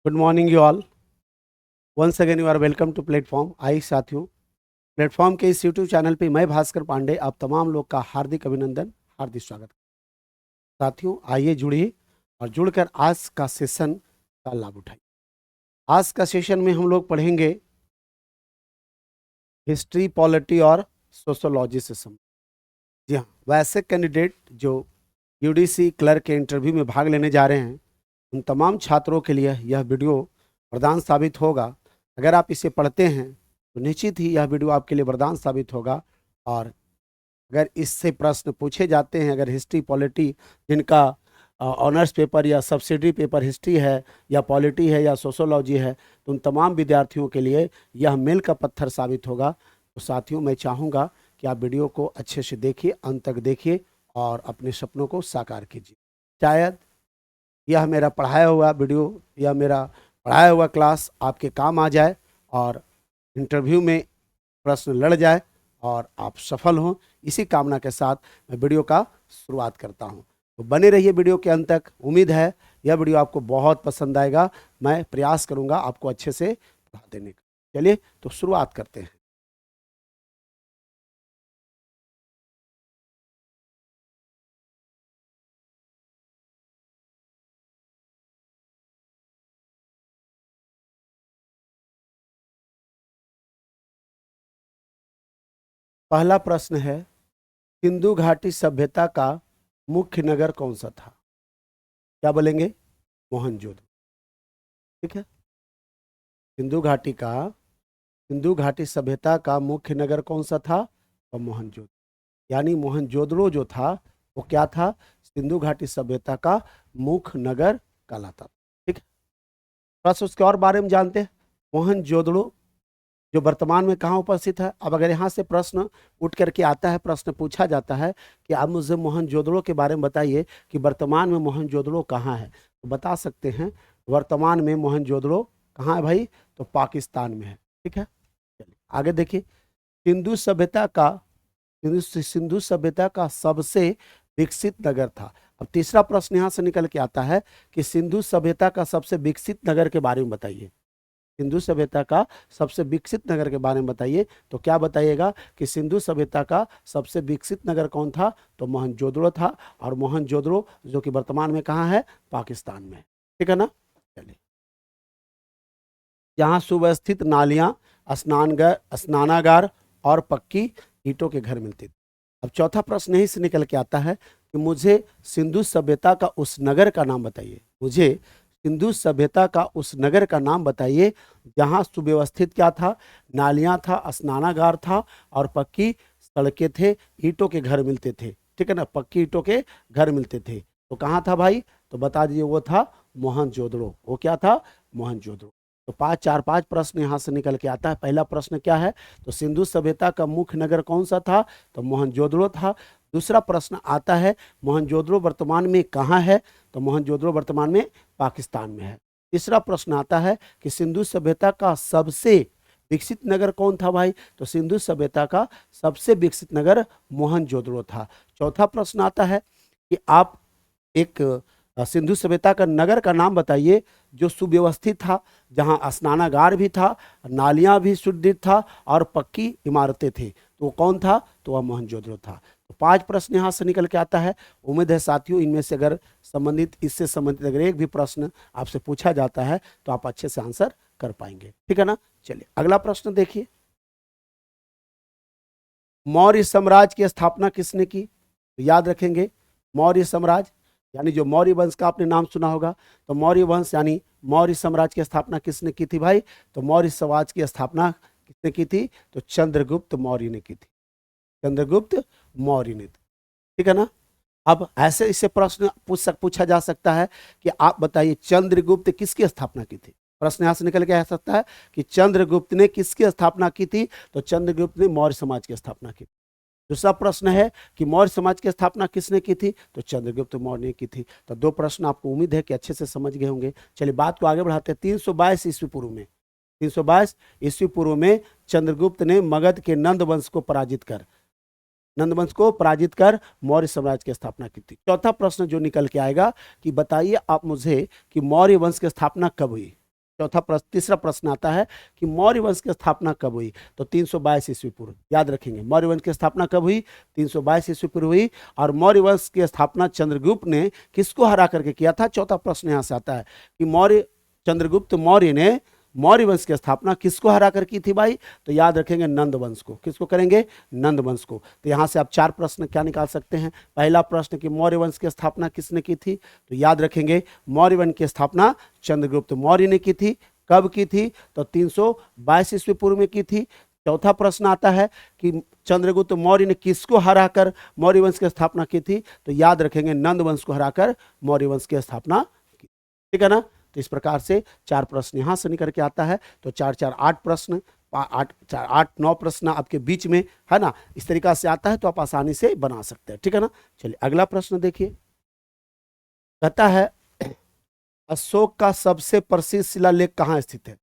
Good morning you all. Once again you are welcome to platform. आई साथियों, platform के इस यूट्यूब चैनल पे मैं भास्कर पांडे आप तमाम लोग का हार्दिक अभिनंदन, हार्दिक स्वागत। साथियों आइए जुड़िए और जुड़कर आज का सेशन का लाभ उठाइए। आज का सेशन में हम लोग पढ़ेंगे हिस्ट्री, पॉलिटी और सोशोलॉजी से संबंधित। जी हाँ, वैसे कैंडिडेट जो यूडीसी क्लर्क के इंटरव्यू में भाग लेने जा रहे हैं उन तमाम छात्रों के लिए यह वीडियो वरदान साबित होगा। अगर आप इसे पढ़ते हैं तो निश्चित ही यह वीडियो आपके लिए वरदान साबित होगा। और अगर इससे प्रश्न पूछे जाते हैं, अगर हिस्ट्री पॉलिटी जिनका ऑनर्स पेपर या सब्सिडरी पेपर हिस्ट्री है या पॉलिटी है या सोशोलॉजी है, तो उन तमाम विद्यार्थियों के लिए यह मील का पत्थर साबित होगा। तो साथियों मैं चाहूँगा कि आप वीडियो को अच्छे से देखिए, अंत तक देखिए और अपने सपनों को साकार कीजिए। शायद यह मेरा पढ़ाया हुआ वीडियो या मेरा पढ़ाया हुआ क्लास आपके काम आ जाए और इंटरव्यू में प्रश्न लड़ जाए और आप सफल हों। इसी कामना के साथ मैं वीडियो का शुरुआत करता हूं। तो बने रहिए वीडियो के अंत तक। उम्मीद है यह वीडियो आपको बहुत पसंद आएगा। मैं प्रयास करूंगा आपको अच्छे से पढ़ा देने का। चलिए तो शुरुआत करते हैं। पहला प्रश्न है, सिंधु घाटी सभ्यता का मुख्य नगर कौन सा था? क्या बोलेंगे? मोहनजोदड़ो। ठीक है। सिंधु घाटी सभ्यता का मुख्य नगर कौन सा था? तो मोहनजोदड़ो। यानी मोहनजोदड़ो जो था वो क्या था? सिंधु घाटी सभ्यता का मुख्य नगर कहलाता था। ठीक है। थोड़ा सा उसके और बारे में जानते हैं। मोहनजोदड़ो जो वर्तमान में कहाँ उपस्थित है? अब अगर यहाँ से प्रश्न उठ करके आता है, प्रश्न पूछा जाता है कि आप मुझे मोहनजोदड़ो के बारे में बताइए कि वर्तमान में मोहनजोदड़ो कहाँ है, तो बता सकते हैं वर्तमान में मोहनजोदड़ो कहाँ है भाई? तो पाकिस्तान में है। ठीक है। चलिए आगे देखिए। सिंधु सभ्यता का सिंधु सभ्यता का सबसे विकसित नगर था। अब तीसरा प्रश्न यहाँ से निकल के आता है कि सिंधु सभ्यता का सबसे विकसित नगर के बारे में बताइए। सिंधु सभ्यता का सबसे विकसित नगर के बारे में बताइए। तो क्या बताइएगा कि सिंधु सभ्यता का सबसे विकसित नगर कौन था? तो मोहनजोदड़ो था। और मोहनजोदड़ो जो कि वर्तमान में कहाँ है? पाकिस्तान में। ठीक है ना। चलिए, यहाँ सुव्यवस्थित नालियां, स्नानागार और पक्की ईंटों के घर मिलते थे। अब चौथा प्रश्न यही से निकल के आता है कि मुझे सिंधु सभ्यता का उस नगर का नाम बताइए। मुझे सिंधु सभ्यता का उस नगर का नाम बताइए जहाँ सुव्यवस्थित क्या था? नालियां था, स्नानागार था और पक्की सड़कें थे, ईंटों के घर मिलते थे। ठीक है ना, पक्की ईंटों के घर मिलते थे। तो कहाँ था भाई? तो बता दीजिए, वो था मोहनजोदड़ो। वो क्या था? मोहनजोदड़ो। तो पांच प्रश्न यहाँ से निकल के आता है। पहला प्रश्न क्या है? तो सिंधु सभ्यता का मुख्य नगर कौन सा था? तो मोहनजोदड़ो था। दूसरा प्रश्न आता है मोहनजोदड़ो वर्तमान में कहाँ है? तो मोहनजोदड़ो वर्तमान में पाकिस्तान में है। तीसरा प्रश्न आता है कि सिंधु सभ्यता का सबसे विकसित नगर कौन था भाई? तो सिंधु सभ्यता का सबसे विकसित नगर मोहनजोदड़ो था। चौथा प्रश्न आता है कि आप एक सिंधु सभ्यता का नगर का नाम बताइए जो सुव्यवस्थित था, जहां स्नानागार भी था, नालियां भी सुदृढ़ था और पक्की इमारतें थी। तो वो कौन था? तो वह मोहनजोदड़ो था। तो 5 प्रश्न यहां से निकल के आता है। उम्मीद है साथियों इनमें से अगर इससे संबंधित अगर एक भी प्रश्न आपसे पूछा जाता है तो आप अच्छे से आंसर कर पाएंगे। ठीक है ना। चलिए अगला प्रश्न देखिए। मौर्य साम्राज्य की स्थापना किसने की? तो याद रखेंगे, मौर्य साम्राज्य यानी जो मौर्य वंश का आपने नाम सुना होगा, तो मौर्य वंश यानी मौर्य साम्राज्य की स्थापना किसने की थी भाई? तो मौर्य समाज की स्थापना किसने की थी? तो चंद्रगुप्त मौर्य ने की थी। चंद्रगुप्त मौर्य ने। ठीक है ना। अब ऐसे इससे प्रश्न पूछा जा सकता है कि आप बताइए चंद्रगुप्त किसकी स्थापना की थी? प्रश्न यहां से निकल के आ सकता है कि चंद्रगुप्त ने किसकी स्थापना की थी? तो चंद्रगुप्त ने मौर्य समाज की स्थापना की। दूसरा प्रश्न है कि मौर्य समाज की स्थापना किसने की थी? तो चंद्रगुप्त मौर्य ने की थी। तो 2 प्रश्न आपको उम्मीद है कि अच्छे से समझ गए होंगे। चलिए बात को आगे बढ़ाते हैं। 322 ईस्वी पूर्व में 322 ईस्वी पूर्व में चंद्रगुप्त ने मगध के नंद वंश को पराजित कर मौर्य साम्राज्य की स्थापना की थी। चौथा प्रश्न जो निकल के आएगा कि बताइए आप मुझे कि मौर्य वंश की स्थापना कब हुई? चौथा प्रश्न, तीसरा प्रश्न आता है कि मौर्य वंश की स्थापना कब हुई? तो 322 ईस्वी पूर्व। याद रखेंगे, मौर्य वंश की स्थापना कब हुई? 322 ईस्वी पूर्व हुई। और मौर्य वंश की स्थापना चंद्रगुप्त ने किसको हरा करके किया था? चौथा प्रश्न यहां से आता है कि चंद्रगुप्त मौर्य ने मौर्य वंश की स्थापना किसको हरा कर की थी भाई? तो याद रखेंगे नंद वंश को। किसको करेंगे? नंद वंश को। तो यहां से आप 4 प्रश्न क्या निकाल सकते हैं? पहला प्रश्न कि मौर्य वंश की स्थापना किसने की थी? तो याद रखेंगे मौर्य वंश की स्थापना चंद्रगुप्त मौर्य ने की थी। कब की थी? तो 322 ईस्वी पूर्व में की थी। चौथा प्रश्न आता है कि चंद्रगुप्त मौर्य ने किसको हराकर मौर्य वंश की स्थापना की थी? तो याद रखेंगे नंद वंश को हराकर मौर्य वंश की स्थापना की। ठीक है ना? तो इस प्रकार से 4 प्रश्न यहां से निकल के आता है। तो 4 4 8 प्रश्न, 8 9 प्रश्न आपके बीच में है ना, इस तरीका से आता है तो आप आसानी से बना सकते हैं। ठीक है ना? चलिए अगला प्रश्न देखिए, कहता है अशोक का सबसे प्रसिद्ध शिलालेख कहाँ स्थित है?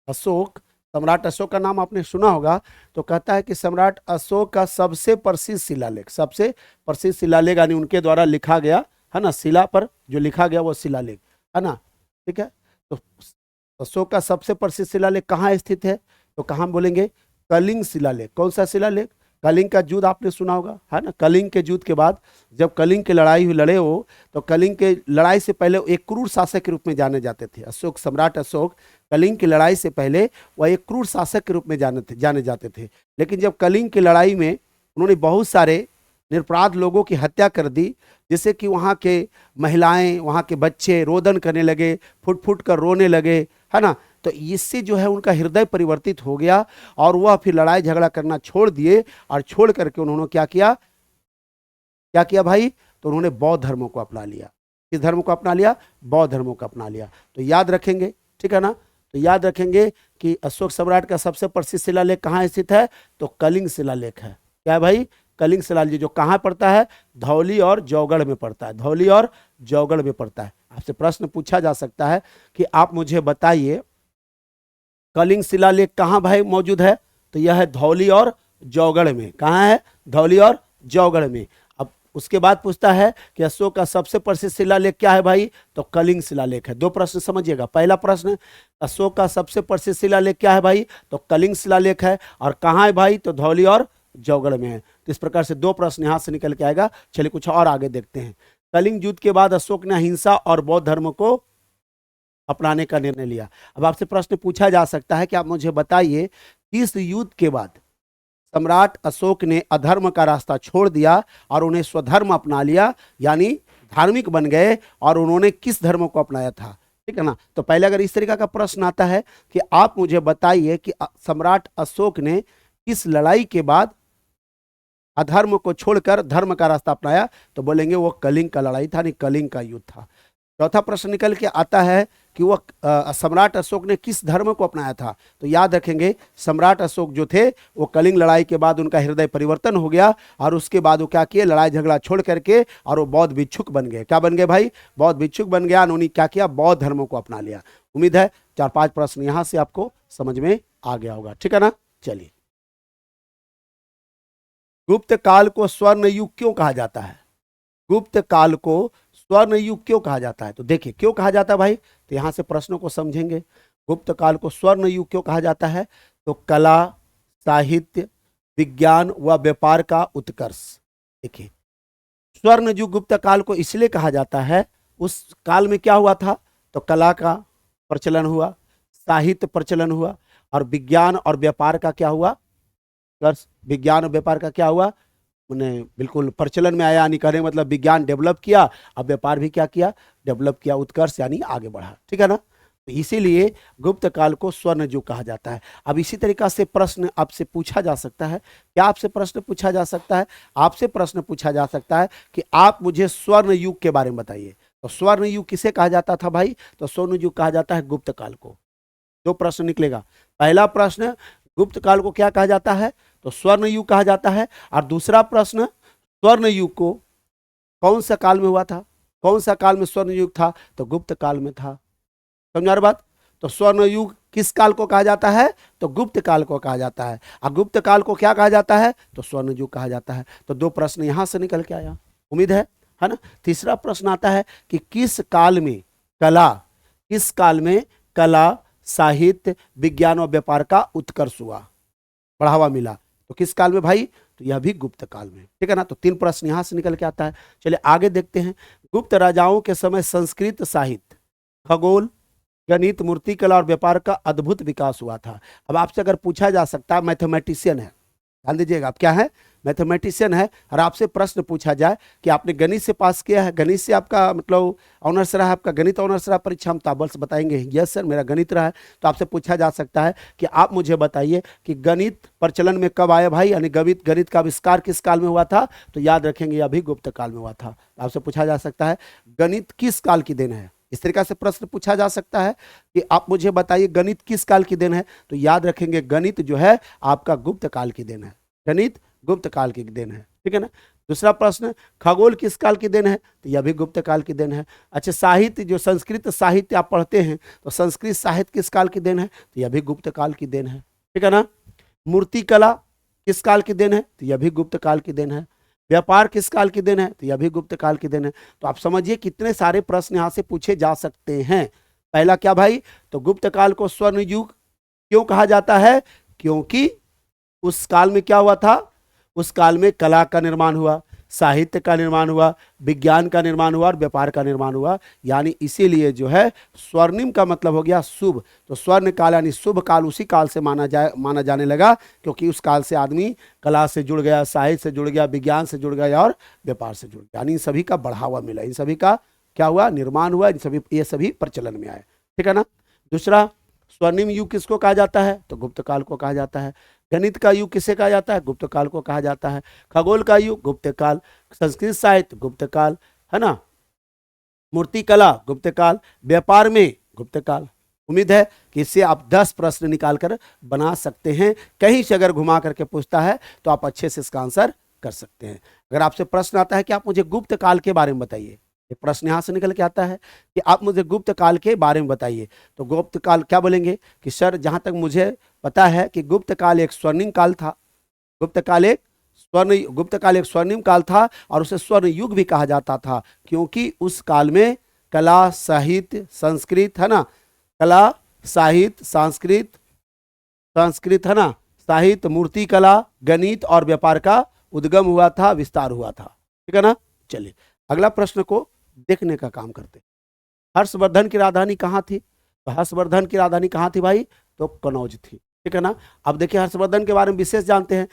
अशोक, सम्राट अशोक का नाम आपने सुना होगा। तो कहता है कि सम्राट अशोक का सबसे प्रसिद्ध शिलालेख, सबसे प्रसिद्ध शिलालेख यानी उनके द्वारा लिखा गया है ना, शिला पर जो लिखा गया वो शिलालेख है ना। ठीक है, तो अशोक का सबसे प्रसिद्ध शिलालेख कहाँ स्थित है? तो कहाँ बोलेंगे? कलिंग शिलालेख। कौन सा शिलालेख? कलिंग का युद्ध आपने सुना होगा है ना। कलिंग के युद्ध के बाद जब कलिंग की लड़ाई हुई, लड़े हो, तो कलिंग के लड़ाई से पहले एक क्रूर शासक के रूप में जाने जाते थे। अशोक, सम्राट अशोक कलिंग की लड़ाई से पहले वह एक क्रूर शासक के रूप में जाने जाते थे। लेकिन जब कलिंग की लड़ाई में उन्होंने बहुत सारे निरपराध लोगों की हत्या कर दी, जिससे कि वहाँ के महिलाएं, वहाँ के बच्चे रोदन करने लगे, फुट फुट कर रोने लगे है ना। तो इससे जो है उनका हृदय परिवर्तित हो गया और वह फिर लड़ाई झगड़ा करना छोड़ दिए और छोड़ करके उन्होंने क्या किया? क्या किया भाई? तो उन्होंने बौद्ध धर्मों को अपना लिया। किस धर्म को अपना लिया? बौद्ध धर्मों को अपना लिया। तो याद रखेंगे, ठीक है ना। तो याद रखेंगे कि अशोक सम्राट का सबसे प्रसिद्ध शिलालेख कहाँ स्थित है? तो कलिंग शिलालेख है। क्या है भाई? कलिंग शिलालेख, जो कहाँ पड़ता है? धौली और जौगढ़ में पड़ता है। धौली और जौगढ़ में पड़ता है। आपसे प्रश्न पूछा जा सकता है कि आप मुझे बताइए कलिंग शिलालेख कहाँ भाई मौजूद है? तो यह है धौली और जौगढ़ में। कहाँ है? धौली और जौगढ़ में। अब उसके बाद पूछता है कि अशोक का सबसे प्रसिद्ध शिलालेख क्या है भाई? तो कलिंग शिलालेख है। 2 प्रश्न समझिएगा। पहला प्रश्न, अशोक का सबसे प्रसिद्ध शिलालेख क्या है भाई? तो कलिंग शिलालेख है। और कहाँ है भाई? तो धौली और जौगढ़ में है। तो इस प्रकार से 2 प्रश्न यहां से निकल के आएगा। चलिए कुछ और आगे देखते हैं। कलिंग युद्ध के बाद अशोक ने अहिंसा और बौद्ध धर्म को अपनाने का निर्णय लिया। अब आपसे प्रश्न पूछा जा सकता है कि आप मुझे बताइए किस युद्ध के बाद सम्राट अशोक ने अधर्म का रास्ता छोड़ दिया और उन्हें स्वधर्म अपना लिया, यानी धार्मिक बन गए, और उन्होंने किस धर्म को अपनाया था? ठीक है ना। तो पहले अगर इस तरीका का प्रश्न आता है कि आप मुझे बताइए कि सम्राट अशोक ने किस लड़ाई के बाद अधर्म को छोड़कर धर्म का रास्ता अपनाया, तो बोलेंगे वो कलिंग का लड़ाई था, नहीं कलिंग का युद्ध था। चौथा प्रश्न निकल के आता है कि वह सम्राट अशोक ने किस धर्म को अपनाया था? तो याद रखेंगे सम्राट अशोक जो थे वो कलिंग लड़ाई के बाद उनका हृदय परिवर्तन हो गया और उसके बाद वो क्या किए? लड़ाई झगड़ा छोड़ करके और वो बौद्ध भिक्षुक बन गए। क्या बन गए भाई? बौद्ध भिक्षुक बन गया। उन्होंने क्या किया? बौद्ध धर्मों को अपना लिया। उम्मीद है 4-5 प्रश्न यहां से आपको समझ में आ गया होगा। ठीक है ना। चलिए, गुप्त काल को स्वर्ण युग क्यों कहा जाता है? गुप्त काल को स्वर्ण युग क्यों कहा जाता है? तो देखिए क्यों कहा जाता है भाई, तो यहां से प्रश्नों को समझेंगे। गुप्त काल को स्वर्ण युग क्यों कहा जाता है? तो कला, साहित्य, विज्ञान व व्यापार का उत्कर्ष। देखिए स्वर्ण युग गुप्त काल को इसलिए कहा जाता है, उस काल में क्या हुआ था? तो कला का प्रचलन हुआ, साहित्य प्रचलन हुआ, और विज्ञान और व्यापार का क्या हुआ? विज्ञान और व्यापार का क्या हुआ? उन्हें बिल्कुल प्रचलन में आया, यानी कहने मतलब विज्ञान डेवलप किया, अब व्यापार भी क्या किया? डेवलप किया, उत्कर्ष यानी आगे बढ़ा। ठीक है ना। तो इसीलिए गुप्त काल को स्वर्ण युग कहा जाता है। अब इसी तरीका से प्रश्न आपसे पूछा जा सकता है। क्या आपसे प्रश्न पूछा जा सकता है? आपसे प्रश्न पूछा जा सकता है कि आप मुझे स्वर्ण युग के बारे में बताइए। तो स्वर्ण युग किसे कहा जाता था भाई? तो स्वर्ण युग कहा जाता है गुप्त काल को। 2 प्रश्न निकलेगा। पहला प्रश्न, गुप्त काल को क्या कहा जाता है? तो स्वर्ण युग कहा जाता है। और दूसरा प्रश्न, स्वर्ण युग को कौन सा काल में हुआ था? कौन सा काल में स्वर्ण युग था? तो गुप्त काल में था। समझा रहे बात? तो स्वर्ण युग किस काल को कहा जाता है? तो गुप्त काल को कहा जाता है। और गुप्त काल को क्या कहा जाता है? तो स्वर्ण युग कहा जाता है। तो 2 प्रश्न यहां से निकल के आया। उम्मीद है ना। तीसरा प्रश्न आता है कि किस काल में कला, साहित्य, विज्ञान और व्यापार का उत्कर्ष हुआ, बढ़ावा मिला। तो किस काल में भाई? तो यह भी गुप्त काल में, ठीक है ना। तो 3 प्रश्न यहां से निकल के आता है। चलिए आगे देखते हैं। गुप्त राजाओं के समय संस्कृत साहित्य, खगोल, गणित, मूर्तिकला और व्यापार का अद्भुत विकास हुआ था। अब आपसे अगर पूछा जा सकता है, मैथमेटिशियन है, ध्यान दीजिएगा, आप क्या है? मैथमेटिशियन है, और आपसे प्रश्न पूछा जाए कि आपने गणित से पास किया है, गणित से आपका मतलब ऑनर्स रहा है, आपका गणित ऑनर्स रहा परीक्षा में, तो आप बस बताएंगे यस सर मेरा गणित रहा है। तो आपसे पूछा जा सकता है कि आप मुझे बताइए कि गणित प्रचलन में कब आया भाई, यानी गणित का आविष्कार किस काल में हुआ था? तो याद रखेंगे यह भी गुप्त काल में हुआ था। आपसे पूछा जा सकता है गणित किस काल की देन है, इस तरीका से प्रश्न पूछा जा सकता है कि आप मुझे बताइए गणित किस काल की देन है। तो याद रखेंगे गणित जो है आपका गुप्त काल की देन है, गणित गुप्त काल की देन है, ठीक है ना। दूसरा प्रश्न, खगोल किस काल की देन है? तो यह भी गुप्त काल की देन है। अच्छा, साहित्य, जो संस्कृत साहित्य आप पढ़ते हैं, तो संस्कृत साहित्य किस काल की देन है? तो यह भी गुप्त काल की देन है, ठीक है ना। मूर्ति कला किस काल की देन है? तो यह भी गुप्त काल की देन है। व्यापार किस काल की देन है? तो यह भी गुप्त काल की देन है। तो आप समझिए कितने सारे प्रश्न यहां से पूछे जा सकते हैं। पहला क्या भाई? तो गुप्त काल को स्वर्ण युग क्यों कहा जाता है? क्योंकि उस काल में क्या हुआ था? उस काल में कला का निर्माण हुआ, साहित्य का निर्माण हुआ, विज्ञान का निर्माण हुआ और व्यापार का निर्माण हुआ, यानी इसीलिए जो है स्वर्णिम का मतलब हो गया शुभ। तो स्वर्ण काल यानी शुभ काल उसी काल से माना जाने लगा, क्योंकि उस काल से आदमी कला से जुड़ गया, साहित्य से जुड़ गया, विज्ञान से जुड़ गया और व्यापार से जुड़ गया, यानी इन सभी का बढ़ावा मिला, इन सभी का क्या हुआ? निर्माण हुआ, ये सभी प्रचलन में आए, ठीक है ना। दूसरा, स्वर्णिम युग किसको कहा जाता है? तो गुप्त काल को कहा जाता है। गणित का युग किसे कहा जाता है? गुप्त काल को कहा जाता है। खगोल का युग गुप्त काल, संस्कृत साहित्य गुप्त काल, है ना, मूर्ति कला गुप्त काल, व्यापार में गुप्त काल। उम्मीद है कि इससे आप 10 प्रश्न निकालकर बना सकते हैं। कहीं से अगर घुमा करके पूछता है तो आप अच्छे से इसका आंसर कर सकते हैं। अगर आपसे प्रश्न आता है कि आप मुझे गुप्त काल के बारे में बताइए, ये प्रश्न यहां से निकल के आता है कि आप मुझे गुप्त काल के बारे में बताइए, तो गुप्त काल क्या बोलेंगे कि सर जहां तक मुझे पता है कि गुप्त काल एक स्वर्णिम काल था, गुप्त काल एक स्वर्णिम काल था, और उसे स्वर्ण युग भी कहा जाता था, क्योंकि उस काल में कला, साहित्य, संस्कृत, है ना, कला, साहित्य, संस्कृत है ना, साहित्य, मूर्ति कला, गणित और व्यापार का उद्गम हुआ था, विस्तार हुआ था, ठीक है ना। चलिए अगला प्रश्न को देखने का काम करते हैं। हर्षवर्धन की राजधानी कहाँ थी? तो हर्षवर्धन की राजधानी कहाँ थी भाई? तो कनौज थी, ठीक है ना। अब देखिए हर्षवर्धन के बारे में विशेष जानते हैं।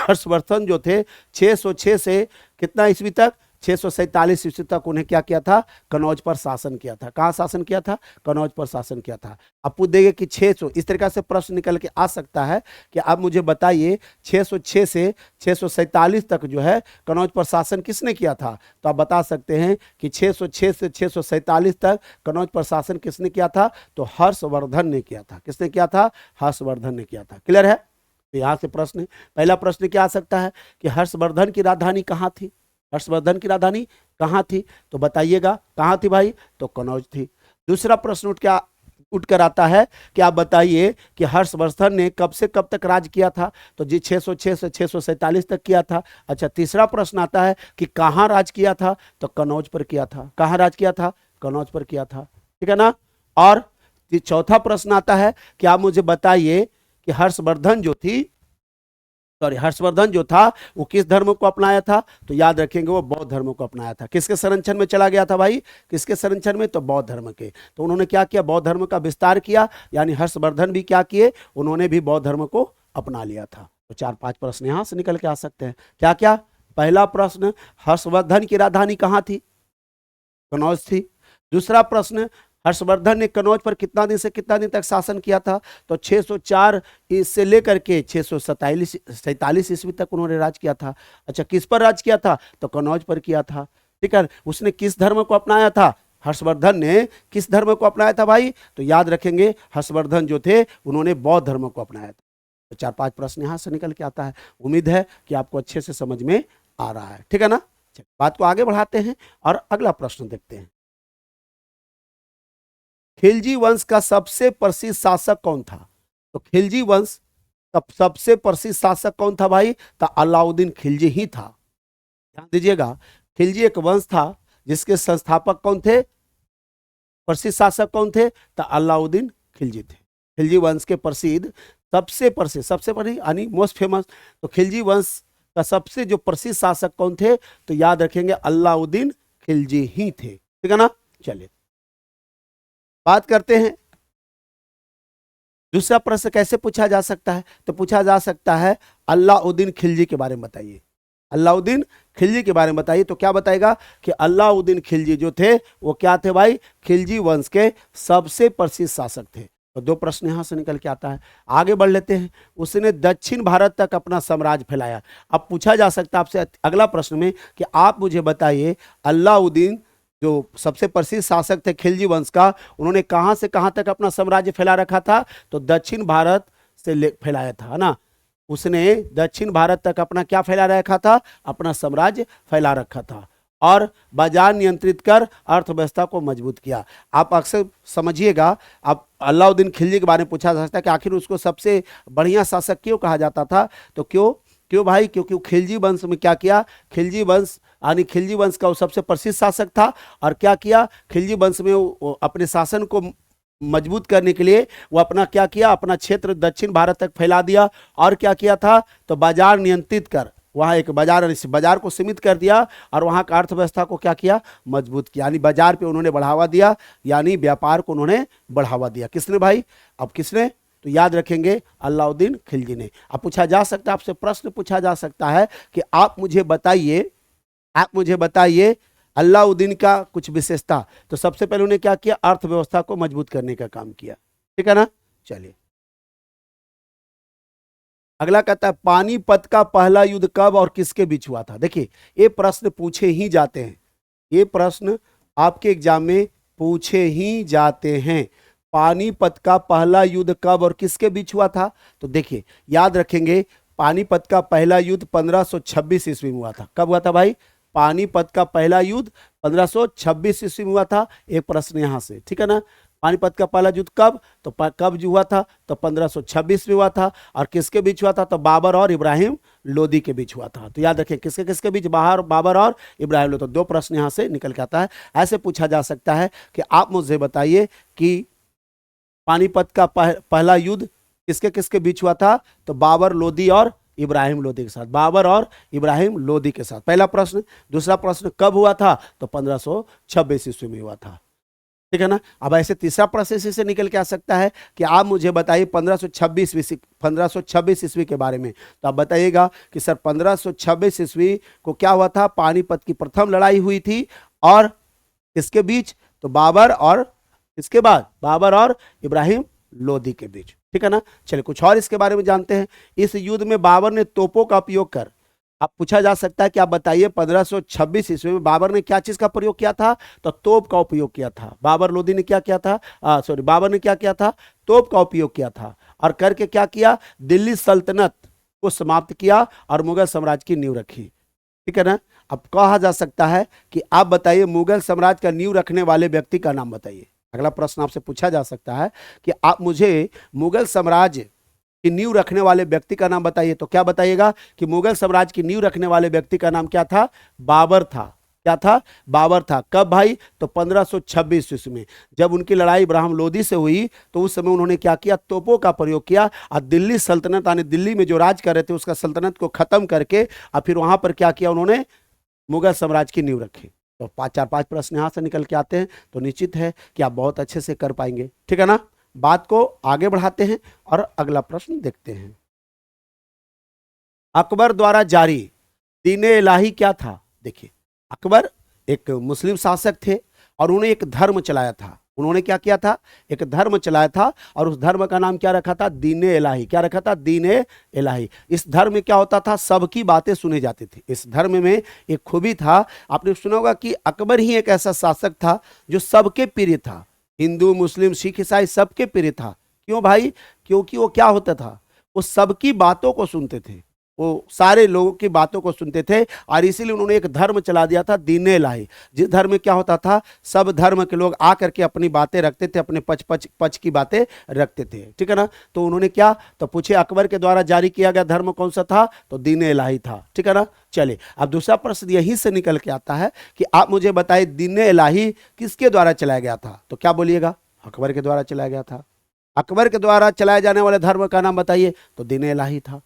हर्षवर्धन जो थे 606 से कितना ईस्वी तक? 647 ईस्वी तक उन्हें क्या किया था? कनौज पर शासन किया था। कहाँ शासन किया था? कनौज पर शासन किया था। अब पूछ देंगे कि 600, इस तरीका से प्रश्न निकल के आ सकता है कि आप मुझे बताइए 606 से 647 तक जो है कनौज पर शासन किसने किया था? तो आप बता सकते हैं कि 606 से 647 तक कनौज पर शासन किसने किया था? तो हर्षवर्धन ने किया था। किसने किया था? हर्षवर्धन ने किया था। क्लियर है? तो यहाँ से प्रश्न, पहला प्रश्न क्या आ सकता है कि हर्षवर्धन की राजधानी कहाँ थी? हर्षवर्धन की राजधानी कहाँ थी? तो बताइएगा कहाँ थी भाई? तो कनौज थी। दूसरा प्रश्न उठ कर आता है कि आप बताइए कि हर्षवर्धन ने कब से कब तक राज किया था? तो जी 606 से 647 तक किया था। अच्छा, तीसरा प्रश्न आता है कि कहाँ राज किया था? तो कनौज पर किया था। कहाँ राज किया था? कनौज पर किया था, ठीक है ना। और चौथा प्रश्न आता है कि आप मुझे बताइए कि हर्षवर्धन जो था वो किस धर्म को अपनाया था? तो याद रखेंगे वो बौद्ध धर्म को अपनाया था। किसके संरक्षण में चला गया था भाई? किसके संरक्षण में? तो बौद्ध धर्म के। तो उन्होंने क्या किया? बौद्ध धर्म का विस्तार किया, यानी हर्षवर्धन भी क्या किए? उन्होंने भी बौद्ध धर्म को अपना लिया था। तो 4-5 प्रश्न यहां से निकल के आ सकते हैं। क्या क्या? पहला प्रश्न, हर्षवर्धन की राजधानी कहाँ थी? कनौज थी। दूसरा प्रश्न, हर्षवर्धन ने कनौज पर कितना दिन से कितना दिन तक शासन किया था? तो 604 से लेकर के 647 ईस्वी तक उन्होंने राज किया था। अच्छा, किस पर राज किया था? तो कनौज पर किया था, ठीक है। उसने किस धर्म को अपनाया था? हर्षवर्धन ने किस धर्म को अपनाया था भाई? तो याद रखेंगे हर्षवर्धन जो थे उन्होंने बौद्ध धर्म को अपनाया था। तो 4-5 प्रश्न यहां से निकल के आता है। उम्मीद है कि आपको अच्छे से समझ में आ रहा है, ठीक है ना। बात को आगे बढ़ाते हैं और अगला प्रश्न देखते हैं। खिलजी वंश का सबसे प्रसिद्ध शासक कौन था? तो खिलजी वंश का सबसे प्रसिद्ध शासक कौन था भाई? तो अलाउद्दीन खिलजी ही था। ध्यान दीजिएगा, खिलजी एक वंश था जिसके संस्थापक कौन थे? प्रसिद्ध शासक कौन थे? तो अलाउद्दीन खिलजी थे। खिलजी वंश के प्रसिद्ध सबसे प्रसिद्ध यानी मोस्ट फेमस, तो खिलजी वंश का सबसे जो प्रसिद्ध शासक कौन थे? तो याद रखेंगे अलाउद्दीन खिलजी ही थे। ठीक है ना। चलिए बात करते हैं दूसरा प्रश्न कैसे पूछा जा सकता है। तो पूछा जा सकता है अलाउद्दीन खिलजी के बारे में बताइए। अलाउद्दीन खिलजी के बारे में बताइए। तो क्या बताएगा कि अलाउद्दीन खिलजी जो थे वो क्या थे भाई? खिलजी वंश के सबसे प्रसिद्ध शासक थे। तो दो प्रश्न यहां से निकल के आता है। आगे बढ़ लेते हैं। उसने दक्षिण भारत तक अपना साम्राज्य फैलाया। अब पूछा जा सकता है आपसे अगला प्रश्न में कि आप मुझे बताइए अलाउद्दीन जो सबसे प्रसिद्ध शासक थे खिलजी वंश का, उन्होंने कहां से कहां तक अपना साम्राज्य फैला रखा था? तो दक्षिण भारत से फैलाया था, है ना। उसने दक्षिण भारत तक अपना क्या फैला रखा था? अपना साम्राज्य फैला रखा था और बाजार नियंत्रित कर अर्थव्यवस्था को मजबूत किया। आप अक्सर समझिएगा, आप अलाउद्दीन खिलजी के बारे में पूछा जा सकता है कि आखिर उसको सबसे बढ़िया शासक क्यों कहा जाता था? तो क्यों भाई? क्योंकि खिलजी वंश में क्या किया? खिलजी वंश यानी खिलजी वंश का वो सबसे प्रसिद्ध शासक था और क्या किया? खिलजी वंश में वो अपने शासन को मजबूत करने के लिए वो अपना क्या किया? अपना क्षेत्र दक्षिण भारत तक फैला दिया और क्या किया था? तो बाजार नियंत्रित कर वहाँ एक बाजार को सीमित कर दिया और वहाँ का अर्थव्यवस्था को क्या किया? मजबूत किया। यानी बाजार पे उन्होंने बढ़ावा दिया, यानी व्यापार को उन्होंने बढ़ावा दिया। किसने भाई? अब किसने? तो याद रखेंगे अलाउद्दीन खिलजी ने। अब पूछा जा सकता है, आपसे प्रश्न पूछा जा सकता है कि आप मुझे बताइए अलाउद्दीन का कुछ विशेषता। तो सबसे पहले उन्होंने क्या किया? अर्थव्यवस्था को मजबूत करने का काम किया। ठीक है ना। चलिए अगला कहता है पानीपत का पहला युद्ध कब और किसके बीच हुआ था? देखिए ये प्रश्न पूछे ही जाते हैं, ये प्रश्न आपके एग्जाम में पूछे ही जाते हैं। पानीपत का पहला युद्ध कब और किसके बीच हुआ था? तो देखिए याद रखेंगे पानीपत का पहला युद्ध 1526 ईस्वी में हुआ था। कब हुआ था भाई? पानीपत का पहला युद्ध 1526 ईस्वी में हुआ था। एक प्रश्न यहां से, ठीक है ना। पानीपत का पहला युद्ध कब? तो कब जो हुआ था? तो 1526 में हुआ था। और किसके बीच हुआ था? तो बाबर और इब्राहिम लोदी के बीच हुआ था। तो याद रखें किसके किसके बीच? बाबर और इब्राहिम लोदी। तो दो प्रश्न यहां से निकल के आता है। ऐसे पूछा जा सकता है कि आप मुझे बताइए कि पानीपत का पहला युद्ध किसके किसके बीच हुआ था? तो बाबर लोदी और इब्राहिम लोदी के साथ। बाबर और इब्राहिम लोदी के साथ, पहला प्रश्न। दूसरा प्रश्न कब हुआ था? तो 1526 ईस्वी में हुआ था। ठीक है ना। अब ऐसे तीसरा प्रश्न इसी से निकल के आ सकता है कि आप मुझे बताइए 1526 ईस्वी के बारे में। तो आप बताइएगा कि सर 1526 ईस्वी को क्या हुआ था? पानीपत की प्रथम लड़ाई हुई थी और किसके बीच? तो बाबर और इसके बाद बाबर और इब्राहिम लोदी के बीच। ठीक है ना। चलिए कुछ और इसके बारे में जानते हैं। इस युद्ध में बाबर ने तोपों का उपयोग कर, अब पूछा जा सकता है कि आप बताइए 1526 ईस्वी में बाबर ने क्या चीज का प्रयोग किया था? तो तोप का उपयोग किया था। बाबर लोदी ने क्या किया था? बाबर ने क्या किया था? तोप का उपयोग किया था और करके क्या किया? दिल्ली सल्तनत को समाप्त किया और मुगल साम्राज्य की नींव रखी। ठीक है ना। अब कहा जा सकता है कि आप बताइए मुगल साम्राज्य का नींव रखने वाले व्यक्ति का नाम बताइए। अगला प्रश्न आपसे पूछा जा सकता है कि आप मुझे मुगल साम्राज्य की नींव रखने वाले व्यक्ति का नाम बताइए। तो क्या बताइएगा कि मुगल साम्राज्य की नींव रखने वाले व्यक्ति का नाम क्या था? बाबर था। क्या था? बाबर था। कब भाई? तो 1526 ईस्वी में जब उनकी लड़ाई इब्राहिम लोदी से हुई तो उस समय उन्होंने क्या किया? तोपों का प्रयोग किया और दिल्ली सल्तनत यानी दिल्ली में जो राज कर रहे थे उसका सल्तनत को खत्म करके और फिर वहां पर क्या किया? उन्होंने मुगल साम्राज्य की नींव रखी। तो 4-5 प्रश्न यहां से निकल के आते हैं, तो निश्चित है कि आप बहुत अच्छे से कर पाएंगे। ठीक है ना। बात को आगे बढ़ाते हैं और अगला प्रश्न देखते हैं। अकबर द्वारा जारी दीन-ए इलाही क्या था? देखिए अकबर एक मुस्लिम शासक थे और उन्होंने एक धर्म चलाया था। उन्होंने क्या किया था? एक धर्म चलाया था और उस धर्म का नाम क्या रखा था? दीन-ए इलाही। क्या रखा था? दीन-ए इलाही। इस धर्म में क्या होता था? सबकी बातें सुनी जाती थी। इस धर्म में एक खूबी था, आपने सुना होगा कि अकबर ही एक ऐसा शासक था जो सबके प्रिय था। हिंदू मुस्लिम सिख ईसाई सबके प्रिय था। क्यों भाई? क्योंकि वो क्या होता था? वो सबकी बातों को सुनते थे, वो सारे लोगों की बातों को सुनते थे और इसीलिए उन्होंने एक धर्म चला दिया था दीन-ए इलाही। जिस धर्म में क्या होता था? सब धर्म के लोग आकर के अपनी बातें रखते थे, अपने पच की बातें रखते थे। ठीक है ना। तो उन्होंने क्या? तो पूछे अकबर के द्वारा जारी किया गया धर्म कौन सा था? तो दीन-ए इलाही था। ठीक है ना। चलिए अब दूसरा प्रश्न यहीं से निकल के आता है कि आप मुझे बताइए दीन-ए इलाही किसके द्वारा चलाया गया था? तो क्या बोलिएगा? अकबर के द्वारा चलाया गया था। अकबर के द्वारा चलाए जाने वाले धर्म का नाम बताइए, तो दीन इलाही था।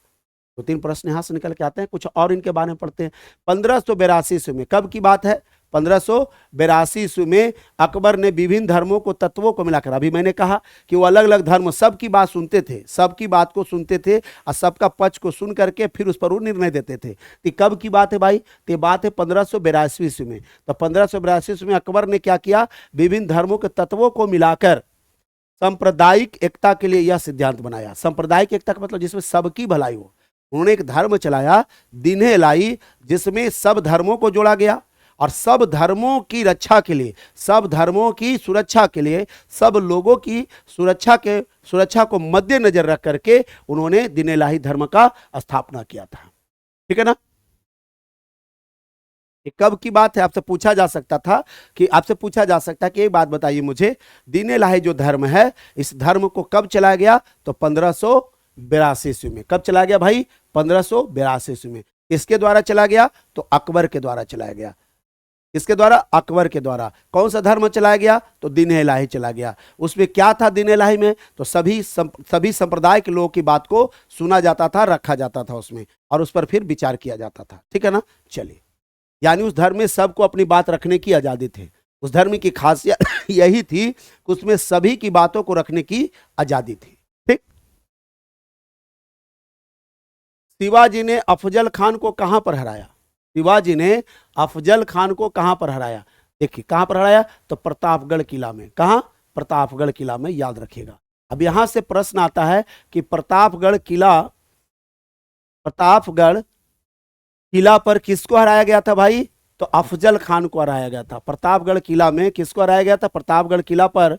तो 3 प्रश्न यहां से निकल के आते हैं। कुछ और इनके बारे में पढ़ते हैं। 1582 ईस्वी में, कब की बात है? 1582 ईस्वी में अकबर ने विभिन्न धर्मों को, तत्वों को मिलाकर, अभी मैंने कहा कि वो अलग अलग धर्म सबकी बात सुनते थे, सबकी बात को सुनते थे और सबका पक्ष को सुन करके फिर उस पर वो निर्णय देते थे। तो कब की बात है भाई? तो ये बात है 1582 ईस्वी में। तो 1582 ईस्वी में अकबर ने क्या किया? विभिन्न धर्मों के तत्वों को मिलाकर सांप्रदायिक एकता के लिए यह सिद्धांत बनाया। सांप्रदायिक एकता का मतलब जिसमें सबकी भलाई हो। उन्होंने एक धर्म चलाया, दीन इलाही, जिसमें सब धर्मों को जोड़ा गया और सब धर्मों की रक्षा के लिए, सब धर्मों की सुरक्षा के लिए, सब लोगों की सुरक्षा को मद्देनजर रख करके उन्होंने दीन इलाही धर्म का स्थापना किया था। ठीक है ना? ये कब की बात है? आपसे पूछा जा सकता था कि एक बात बताइए मुझे, दीन इलाही जो धर्म है, इस धर्म को कब चलाया गया? तो 1582 ईस्वी में। कब चलाया गया भाई? 1582 ईस्वी में। किसके द्वारा चला गया? तो अकबर के द्वारा चलाया गया। किसके द्वारा? अकबर के द्वारा। कौन सा धर्म चलाया गया? तो दीन इलाही चला गया। उसमें क्या था दीन इलाही में? तो सभी संप्रदाय के लोगों की बात को सुना जाता था, रखा जाता था उसमें, और उस पर फिर विचार किया जाता था। ठीक है ना? चलिए, यानी उस धर्म में सबको अपनी बात रखने की आजादी थी। उस धर्म की खासियत यही थी कि उसमें सभी की बातों को रखने की आजादी थी। ठीक। शिवाजी ने अफजल खान को कहां पर हराया? शिवाजी ने अफजल खान को कहां पर हराया? देखिए कहां पर हराया? तो प्रतापगढ़ किला में। कहां? प्रतापगढ़ किला में, याद रखिएगा। अब यहां से प्रश्न आता है कि प्रतापगढ़ किला पर किसको हराया गया था भाई? तो अफजल खान को हराया गया था। प्रतापगढ़ किला में किसको हराया गया था? प्रतापगढ़ किला पर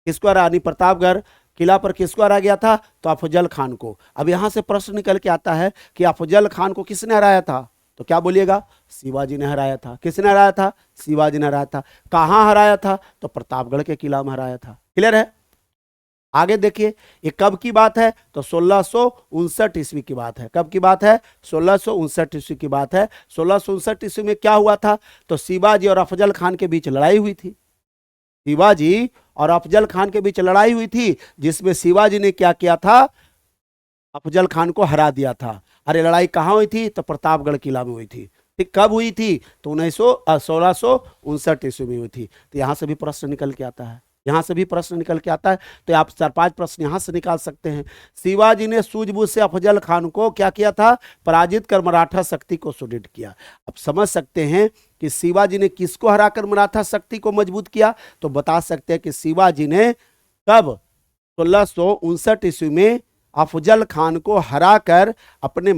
किसको हराया? प्रतापगढ़ किला पर किसको हराया गया था? तो अफजल खान को। अब यहां से प्रश्न निकल के आता है कि अफजल खान को किसने हराया था? तो क्या बोलिएगा? शिवाजी ने हराया था। किसने हराया था? शिवाजी ने हराया था। कहां हराया था? तो प्रतापगढ़ के किला में हराया था। क्लियर है? आगे देखिए, ये कब की बात है? तो 1659 ईस्वी की बात है। कब की बात है? 1659 ईस्वी की बात है। 1659 ईस्वी में क्या हुआ था? तो शिवाजी और अफजल खान के बीच लड़ाई हुई थी। शिवाजी और अफजल खान के बीच लड़ाई हुई थी, जिसमें शिवाजी ने क्या किया था? अफजल खान को हरा दिया था। अरे लड़ाई कहां हुई थी? तो प्रतापगढ़ किला में हुई थी। ठीक, कब हुई थी? तो 1659 ईस्वी में हुई थी। तो यहां से भी प्रश्न निकल के आता है, यहां से भी प्रश्न निकल के आता है। तो आप 4-5 प्रश्न यहां से निकाल सकते हैं। शिवाजी ने सूझबूझ से अफजल खान को क्या किया था? पराजित कर मराठा शक्ति को सुदृढ़ किया। अब समझ सकते हैं कि शिवाजी ने किसको हराकर मराठा शक्ति को मजबूत किया? तो बता सकते हैं कि शिवाजी ने कब? 1659 ईस्वी में अफजल खान को हराकर अपने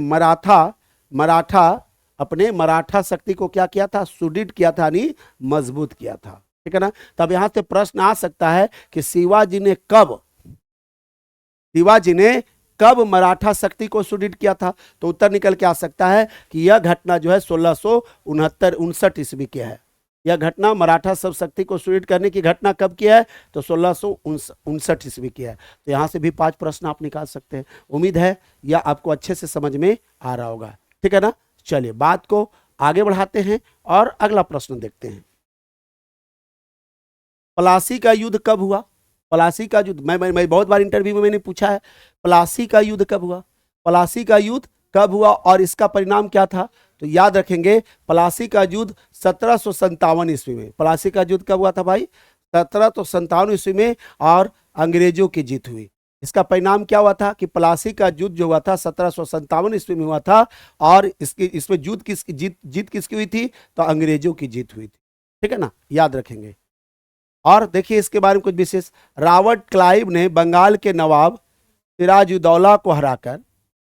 मराठा शक्ति को क्या किया था? सुदृढ़ किया था, यानी मजबूत किया था। ठीक है ना? तब यहां से प्रश्न आ सकता है कि शिवाजी ने कब मराठा शक्ति को सुदृढ़ किया था? तो उत्तर निकल के आ सकता है कि यह घटना जो है 1669 ईस्वी की है। यह घटना मराठा सब शक्ति को सुदृढ़ करने की घटना कब की है? तो 1659 ईस्वी की है। तो यहां से भी 5 प्रश्न आप निकाल सकते हैं। उम्मीद है यह आपको अच्छे से समझ में आ रहा होगा। ठीक है ना? चलिए बात को आगे बढ़ाते हैं और अगला प्रश्न देखते हैं। प्लासी का युद्ध कब हुआ? प्लासी का युद्ध मैं बहुत बार इंटरव्यू में मैंने पूछा है, प्लासी का युद्ध कब हुआ? प्लासी का युद्ध कब हुआ और इसका परिणाम क्या था? तो याद रखेंगे, प्लासी का युद्ध 1757 ईस्वी में। प्लासी का युद्ध कब हुआ था भाई? 1757 ईस्वी में, और अंग्रेजों की जीत हुई। इसका परिणाम क्या हुआ था? कि प्लासी का युद्ध जो हुआ था 1757 ईस्वी में हुआ था, और इसमें जीत किसकी हुई थी? तो अंग्रेजों की जीत हुई थी। ठीक है ना? याद रखेंगे। और देखिए इसके बारे में कुछ विशेष, रॉबर्ट क्लाइव ने बंगाल के नवाब सिराजुद्दौला को हराकर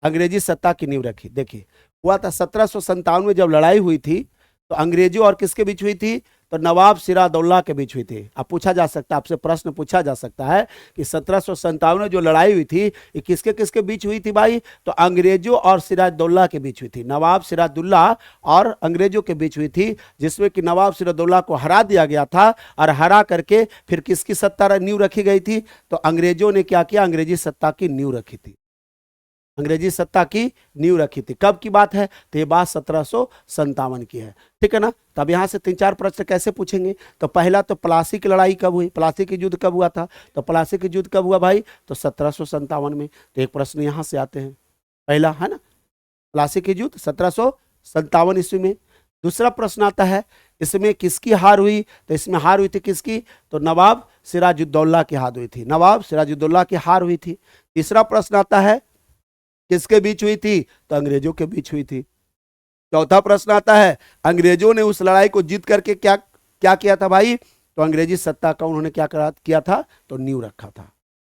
अंग्रेजी सत्ता की नींव रखी। देखिए हुआ था 1757 में जब लड़ाई हुई थी, तो अंग्रेजों और किसके बीच हुई थी? तो नवाब सिराजुद्दौला के बीच हुई थी। अब पूछा जा सकता है, आपसे प्रश्न पूछा जा सकता है कि 1757 में जो लड़ाई हुई थी, ये किसके किसके बीच हुई थी भाई? तो अंग्रेजों और सिराजुद्दौला के बीच हुई थी। नवाब सिराजुद्दौला और अंग्रेजों के बीच हुई थी, जिसमें कि नवाब सिराजुद्दौला को हरा दिया गया था, और हरा करके फिर किसकी सत्ता नींव रखी गई थी? तो अंग्रेजों ने क्या किया? अंग्रेजी सत्ता की नींव रखी थी। अंग्रेजी सत्ता की नींव रखी थी। कब की बात है? तो ये बात 1757 की है, ठीक है ना। तब यहाँ से 3-4 प्रश्न कैसे पूछेंगे? तो पहला तो प्लासी की लड़ाई कब हुई, प्लासी की युद्ध कब हुआ था? तो प्लासी की युद्ध कब हुआ भाई? तो 1757 में। तो एक प्रश्न यहाँ से आते हैं, पहला है ना, प्लासी की युद्ध 1757 ईस्वी में। दूसरा प्रश्न आता है, इसमें किसकी हार हुई? तो इसमें हार हुई थी किसकी? तो नवाब सिराजुद्दौला की हार हुई थी, नवाब सिराजुद्दौला की हार हुई थी। तीसरा प्रश्न आता है, किसके बीच हुई थी? तो अंग्रेजों के बीच हुई थी। चौथा प्रश्न आता है, अंग्रेजों ने उस लड़ाई को जीत करके क्या क्या किया था भाई? तो अंग्रेजी सत्ता का उन्होंने क्या किया था? तो नींव रखा था।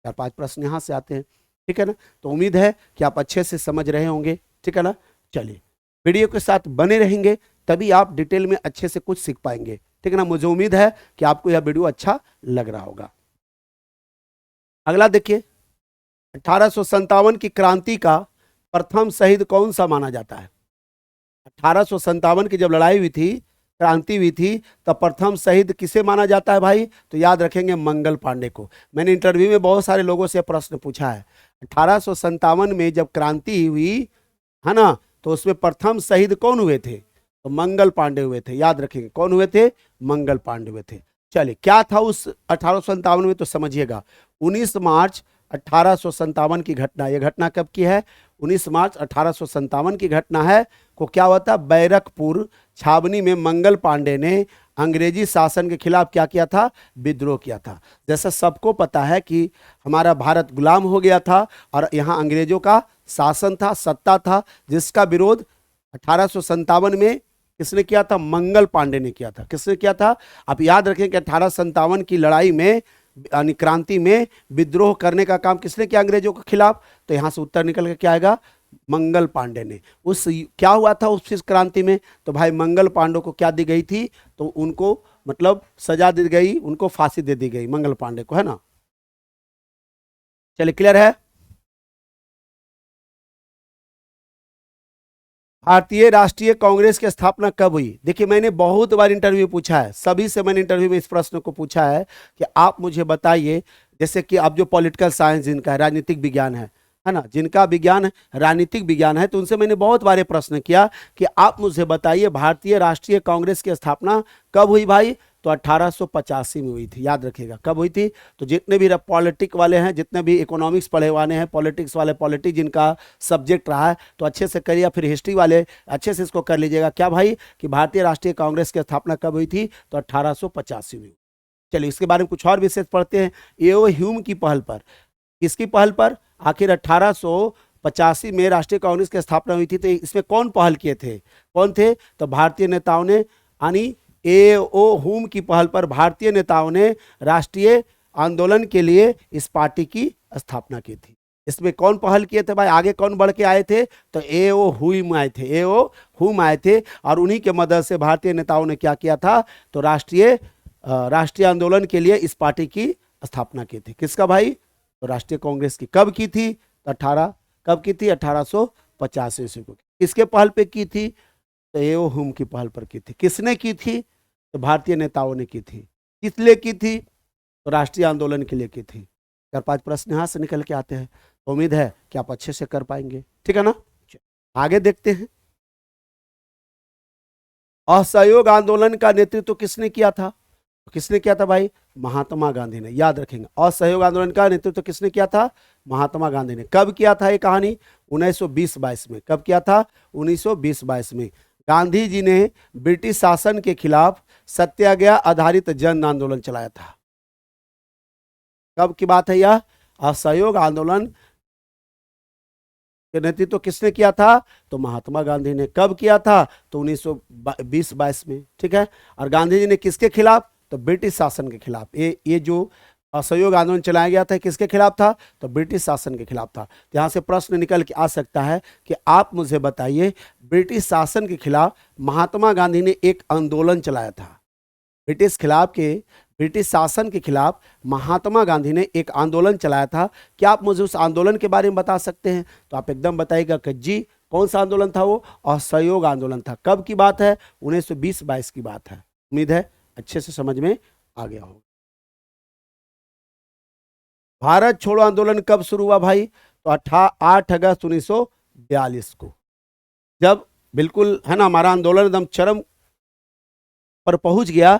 4-5 प्रश्न यहां से आते हैं, ठीक है ना। तो उम्मीद है कि आप अच्छे से समझ रहे होंगे, ठीक है ना। चलिए, वीडियो के साथ बने रहेंगे तभी आप डिटेल में अच्छे से कुछ सीख पाएंगे, ठीक है ना। मुझे उम्मीद है कि आपको यह वीडियो अच्छा लग रहा होगा। अगला देखिए, 1857 की क्रांति का प्रथम शहीद कौन सा माना जाता है? 1857 की जब लड़ाई हुई थी, क्रांति हुई थी, तब प्रथम शहीद किसे माना जाता है भाई? तो याद रखेंगे मंगल पांडे को। मैंने इंटरव्यू में बहुत सारे लोगों से प्रश्न पूछा है, 1857 में जब क्रांति हुई है ना, तो उसमें प्रथम शहीद कौन हुए थे? तो मंगल पांडे हुए थे। याद रखेंगे कौन हुए थे? मंगल पांडे हुए थे। चलिए, क्या था उस 1857 में? तो समझिएगा, 19 मार्च 1857 की घटना। यह घटना कब की है? 19 मार्च 1857 की घटना है। को क्या हुआ था? बैरकपुर छावनी में मंगल पांडे ने अंग्रेजी शासन के खिलाफ क्या किया था? विद्रोह किया था। जैसा सबको पता है कि हमारा भारत गुलाम हो गया था और यहाँ अंग्रेजों का शासन था, सत्ता था, जिसका विरोध 1857 में किसने किया था? मंगल पांडे ने किया था। किसने किया था? आप याद रखें कि 1857 की लड़ाई में, यानी क्रांति में, विद्रोह करने का काम किसने किया अंग्रेजों के खिलाफ? तो यहां से उत्तर निकल के क्या आएगा? मंगल पांडे ने। उस क्या हुआ था उस क्रांति में? तो भाई मंगल पांडे को क्या दी गई थी? तो उनको मतलब सजा दी गई, उनको फांसी दे दी गई मंगल पांडे को, है ना। चलिए, क्लियर है। भारतीय राष्ट्रीय कांग्रेस की स्थापना कब हुई? देखिए, मैंने बहुत बार इंटरव्यू पूछा है, सभी से मैंने इंटरव्यू में इस प्रश्न को पूछा है कि आप मुझे बताइए, जैसे कि आप जो पॉलिटिकल साइंस जिनका है, राजनीतिक विज्ञान है ना, जिनका विज्ञान राजनीतिक विज्ञान है, तो उनसे मैंने बहुत बार प्रश्न किया कि आप मुझे बताइए भारतीय राष्ट्रीय कांग्रेस की स्थापना कब हुई भाई? तो 1885 में हुई थी। याद रखिएगा कब हुई थी। तो जितने भी पॉलिटिक वाले हैं, जितने भी इकोनॉमिक्स पढ़े वाले हैं, पॉलिटिक्स वाले, पॉलिटिक्स जिनका सब्जेक्ट रहा है, तो अच्छे से करिए, फिर हिस्ट्री वाले अच्छे से इसको कर लीजिएगा। क्या भाई कि भारतीय राष्ट्रीय कांग्रेस की स्थापना कब हुई थी? तो 1885 में। चलिए, इसके बारे में कुछ और विशेष पढ़ते हैं। एओ ह्यूम की पहल पर, किसकी पहल पर आखिर 1885 में राष्ट्रीय कांग्रेस की स्थापना हुई थी? तो इसमें कौन पहल किए थे? कौन थे? तो भारतीय नेताओं ने, यानी एओ ह्यूम की पहल पर भारतीय नेताओं ने राष्ट्रीय आंदोलन के लिए इस पार्टी की स्थापना की थी। इसमें कौन पहल किए थे भाई? आगे कौन बढ़ के आए थे? तो एओ ह्यूम आए थे, एओ ह्यूम आए थे, और उन्हीं के मदद से भारतीय नेताओं ने क्या किया था? तो राष्ट्रीय आंदोलन के लिए इस पार्टी की स्थापना की थी। किसका भाई? तो राष्ट्रीय कांग्रेस की। कब की थी? तो कब की थी? 1885 ईस्वी को। किसके पहल पे की थी? तो एओ ह्यूम की पहल पर की थी। किसने की थी? तो भारतीय नेताओं ने की थी। किस लिए की थी? तो राष्ट्रीय आंदोलन के लिए की थी। 4-5 प्रश्न यहां से निकल के आते हैं, तो उम्मीद है कि आप अच्छे से कर पाएंगे, ठीक है ना। आगे देखते हैं, असहयोग आंदोलन का नेतृत्व किसने किया था? किसने किया था भाई? महात्मा गांधी ने। याद रखेंगे, असहयोग आंदोलन का नेतृत्व किसने किया था? महात्मा गांधी ने। कब किया था ये कहानी? 1920-22 में। कब किया था? 1920-22 में। गांधी जी ने ब्रिटिश शासन के खिलाफ सत्याग्रह आधारित जन आंदोलन चलाया था। कब की बात है यह? असहयोग आंदोलन के नेतृत्व किसने किया था? तो महात्मा गांधी ने। कब किया था? तो 1920-22 में, ठीक है। और गांधी जी ने किसके खिलाफ? तो ब्रिटिश शासन के खिलाफ। ये जो असहयोग आंदोलन चलाया गया था, किसके खिलाफ था? तो ब्रिटिश शासन के खिलाफ था। तो यहां से प्रश्न निकल के आ सकता है कि आप मुझे बताइए, ब्रिटिश शासन के खिलाफ महात्मा गांधी ने एक आंदोलन चलाया था। ब्रिटिश शासन के खिलाफ महात्मा गांधी ने एक आंदोलन चलाया था। क्या आप मुझे उस आंदोलन के बारे में बता सकते हैं? तो आप एकदम बताइएगा कि जी, कौन सा आंदोलन था वो? असहयोग आंदोलन था। कब की बात है? 1920-22 की बात है। उम्मीद है अच्छे से समझ में आ गया होगा। भारत छोड़ो आंदोलन कब शुरू हुआ भाई? तो 8 अगस्त 1942 को, जब बिल्कुल है ना हमारा आंदोलन एकदम चरम पर पहुंच गया,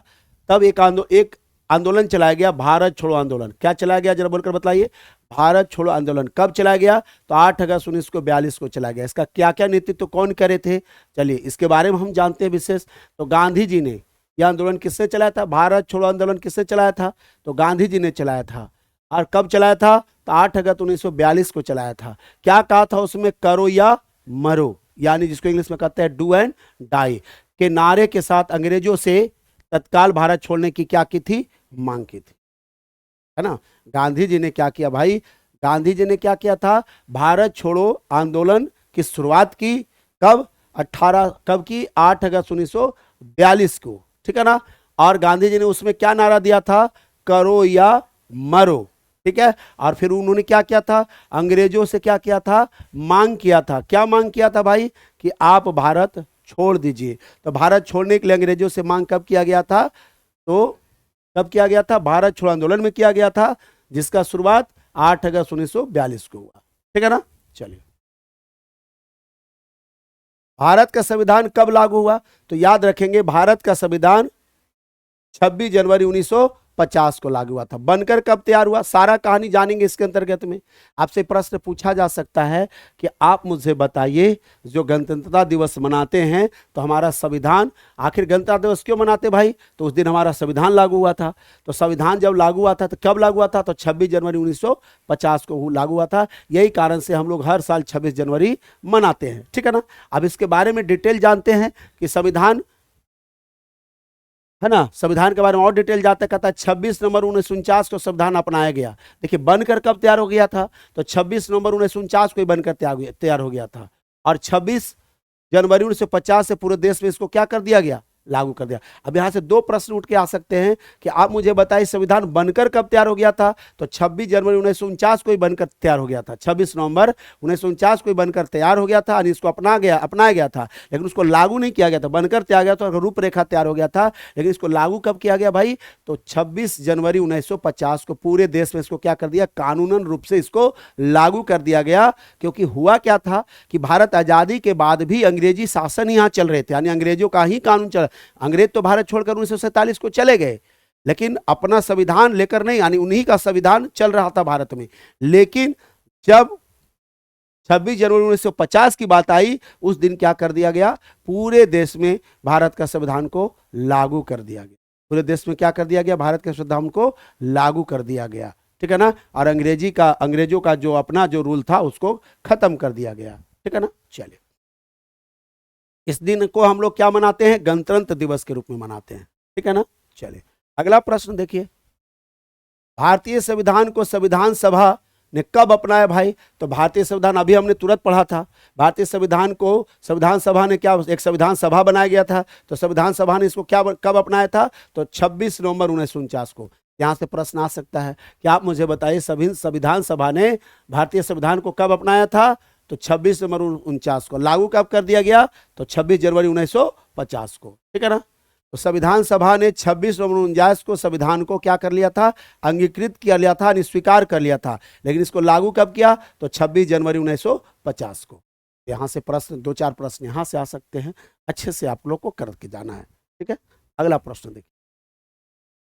तब एक आंदोलन चलाया गया, भारत छोड़ो आंदोलन। क्या चलाया गया जरा बोलकर बताइए? भारत छोड़ो आंदोलन कब चलाया गया? तो 8 अगस्त 1942 को चलाया गया। इसका क्या क्या नेतृत्व कौन करे थे, चलिए इसके बारे में हम जानते हैं विशेष। तो गांधी जी ने यह आंदोलन किसने चलाया था? भारत छोड़ो आंदोलन किसने चलाया था? तो गांधी जी ने चलाया था। और कब चलाया था? तो 8 अगस्त 1942 को चलाया था। क्या कहा था उसमें? करो या मरो, यानी जिसको इंग्लिश में कहते हैं डू एंड डाई के नारे के साथ अंग्रेजों से तत्काल भारत छोड़ने की क्या की थी? मांग की थी, है ना। गांधी जी ने क्या किया भाई? गांधी जी ने क्या किया था? भारत छोड़ो आंदोलन की शुरुआत की। कब? 8 अगस्त 1942 को, ठीक है ना। और गांधी जी ने उसमें क्या नारा दिया था? करो या मरो, ठीक है। और फिर उन्होंने क्या किया था? अंग्रेजों से क्या किया था? मांग किया था। क्या मांग किया था भाई? कि आप भारत छोड़ दीजिए। तो भारत छोड़ने के लिए अंग्रेजों से मांग कब किया गया था? तो कब किया गया था? भारत छोड़ो आंदोलन में किया गया था, जिसका शुरुआत 8 अगस्त 1942 को हुआ, ठीक है ना। चलिए, भारत का संविधान कब लागू हुआ? तो याद रखेंगे भारत का संविधान 26 जनवरी 1950 को लागू हुआ था। बनकर कब तैयार हुआ? सारा कहानी जानेंगे इसके अंतर्गत में। आपसे प्रश्न पूछा जा सकता है कि आप मुझे बताइए, जो गणतंत्रता दिवस मनाते हैं तो हमारा संविधान, आखिर गणतंत्रता दिवस क्यों मनाते भाई? तो उस दिन हमारा संविधान लागू हुआ था। तो संविधान जब लागू हुआ था तो कब लागू हुआ था? तो 26 जनवरी 1950 को लागू हुआ था। यही कारण से हम लोग हर साल 26 जनवरी मनाते हैं, ठीक है ना। अब इसके बारे में डिटेल जानते हैं कि संविधान, है ना, संविधान के बारे में और डिटेल जाता कहता है 26 नवंबर 1949 को संविधान अपनाया गया। देखिए बनकर कब तैयार हो गया था? तो 26 नवंबर 1949 को ही बनकर तैयार हो गया था। और 26 जनवरी 1950 से पूरे देश में इसको क्या कर दिया गया? लागू कर दिया। अब यहां से दो प्रश्न उठ के आ सकते हैं कि आप मुझे बताइए संविधान बनकर कब तैयार हो गया था? तो 26 जनवरी 1949 को ही बनकर तैयार हो गया था। 26 नवंबर 1949 को ही बनकर तैयार हो गया था और इसको अपनाया गया था, लेकिन उसको लागू नहीं किया गया था। बनकर तैयार गया था, रूपरेखा तैयार हो गया था, लेकिन इसको लागू कब किया गया भाई? तो 26 जनवरी 1950 को पूरे देश में इसको क्या कर दिया? कानूनन रूप से इसको लागू कर दिया गया। क्योंकि हुआ क्या था कि भारत आजादी के बाद भी अंग्रेजी शासन यहाँ चल रहे थे, यानी अंग्रेजों का ही कानून चल, अंग्रेज तो भारत छोड़कर 1947 को चले गए, लेकिन अपना संविधान लेकर नहीं, यानी उन्हीं का संविधान चल रहा था भारत में। लेकिन जब 26 जनवरी 1950 की बात आई, उस दिन क्या कर दिया गया? पूरे देश में भारत का संविधान को लागू कर दिया गया। पूरे देश में क्या कर दिया गया? भारत के संविधान को लागू कर दिया गया, ठीक है ना। और अंग्रेजों का जो अपना जो रूल था उसको खत्म कर दिया गया, ठीक है ना। चलिए, इस दिन को हम लोग क्या मनाते हैं? गणतंत्र दिवस के रूप में मनाते हैं, ठीक है ना। चलिए, अगला प्रश्न देखिए, भारतीय संविधान को संविधान सभा ने कब अपनाया भाई? तो भारतीय संविधान अभी हमने तुरंत पढ़ा था। भारतीय संविधान को संविधान सभा ने क्या, एक संविधान सभा बनाया गया था, तो संविधान सभा ने इसको क्या कब अपनाया था? तो 26 नवंबर 1949 को। यहां से प्रश्न आ सकता है कि आप मुझे बताइए संविधान सभा ने भारतीय संविधान को कब अपनाया था? तो 26 नवंबर 1949 को। लागू कब कर दिया गया? तो 26 जनवरी 1950 को, ठीक है ना। तो संविधान सभा ने 26 नवंबर 1949 को संविधान को क्या कर लिया था? अंगीकृत कर लिया था, स्वीकार कर लिया था। लेकिन इसको लागू कब किया? तो 26 जनवरी 1950 को। यहां से प्रश्न, दो चार प्रश्न यहां से आ सकते हैं, अच्छे से आप लोग को करके जाना है, ठीक है। अगला प्रश्न देखिए,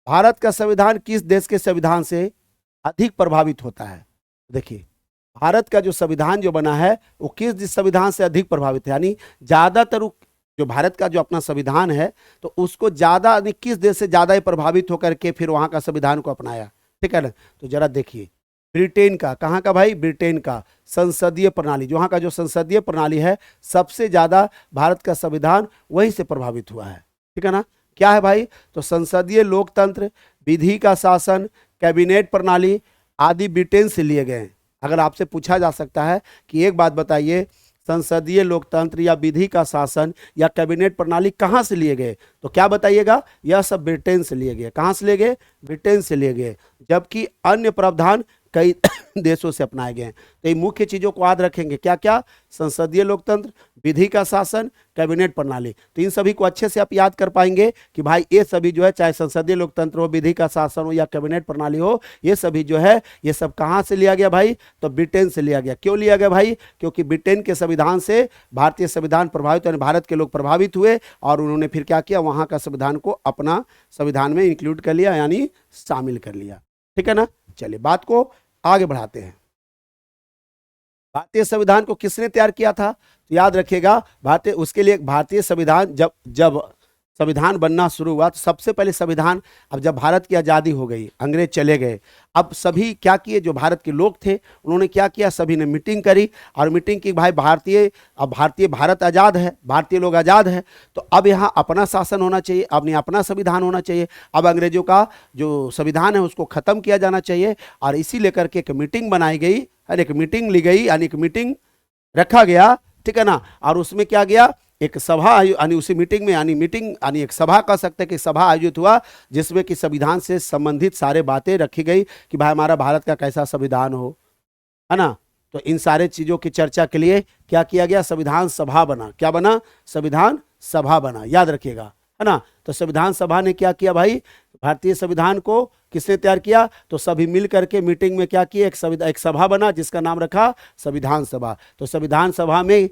भारत का संविधान किस देश के संविधान से अधिक प्रभावित होता है? देखिए, भारत का जो संविधान जो बना है वो किस संविधान से अधिक प्रभावित है, यानी ज्यादातर जो भारत का जो अपना संविधान है तो उसको ज्यादा किस देश से ज्यादा प्रभावित होकर के फिर वहां का संविधान को अपनाया, ठीक है ना। तो जरा देखिए, ब्रिटेन का, कहाँ का भाई? ब्रिटेन का संसदीय प्रणाली, जो वहां का जो संसदीय प्रणाली है, सबसे ज्यादा भारत का संविधान वहीं से प्रभावित हुआ है, ठीक है ना। क्या है भाई? तो संसदीय लोकतंत्र, विधि का शासन, कैबिनेट प्रणाली आदि ब्रिटेन से लिए गए हैं। अगर आपसे पूछा जा सकता है कि एक बात बताइए, संसदीय लोकतंत्र या विधि का शासन या कैबिनेट प्रणाली कहां से लिए गए, तो क्या बताइएगा? यह सब ब्रिटेन से लिए गए। कहां से लिए गए? ब्रिटेन से लिए गए। जबकि अन्य प्रावधान कई देशों से अपनाए गए हैं। तो ये मुख्य चीजों को याद रखेंगे, क्या क्या? संसदीय लोकतंत्र, विधि का शासन, कैबिनेट प्रणाली। तो इन सभी को अच्छे से आप याद कर पाएंगे कि भाई ये सभी जो है, चाहे संसदीय लोकतंत्र हो, विधि का शासन हो या कैबिनेट प्रणाली हो, ये सभी जो है ये सब कहाँ से लिया गया भाई? तो ब्रिटेन से लिया गया। क्यों लिया गया भाई? क्योंकि ब्रिटेन के संविधान से भारतीय संविधान प्रभावित, यानी भारत के लोग प्रभावित हुए और उन्होंने फिर क्या किया, वहां का संविधान को अपना संविधान में इंक्लूड कर लिया, यानी शामिल कर लिया। ठीक है ना? चलिए बात को आगे बढ़ाते हैं। भारतीय संविधान को किसने तैयार किया था? तो याद रखिएगा, भारतीय उसके लिए भारतीय संविधान जब जब संविधान बनना शुरू हुआ तो सबसे पहले संविधान, अब जब भारत की आज़ादी हो गई, अंग्रेज चले गए, अब सभी क्या किए, जो भारत के लोग थे उन्होंने क्या किया, सभी ने मीटिंग करी और मीटिंग की, भाई अब भारतीय भारत आज़ाद है, भारतीय लोग आज़ाद है, तो अब यहाँ अपना शासन होना चाहिए, अब अपना संविधान होना चाहिए, अब अंग्रेजों का जो संविधान है उसको खत्म किया जाना चाहिए। और इसी लेकर के एक मीटिंग बनाई गई, एक मीटिंग ली गई, यानी एक मीटिंग रखा गया। ठीक है ना? और उसमें क्या गया, एक सभा, यानी उसी मीटिंग में, यानी मीटिंग यानी एक सभा कह सकते हैं कि सभा आयोजित हुआ, जिसमें कि संविधान से संबंधित सारे बातें रखी गई कि भाई हमारा भारत का कैसा संविधान हो, है ना? तो इन सारे चीजों की चर्चा के लिए क्या किया गया, संविधान सभा बना। क्या बना? संविधान सभा बना, याद रखिएगा, है ना? तो संविधान सभा ने क्या किया भाई, भारतीय संविधान को किसने तैयार किया? तो सभी मिल करके मीटिंग में क्या किया, एक सभा बना जिसका नाम रखा संविधान सभा। तो संविधान सभा में,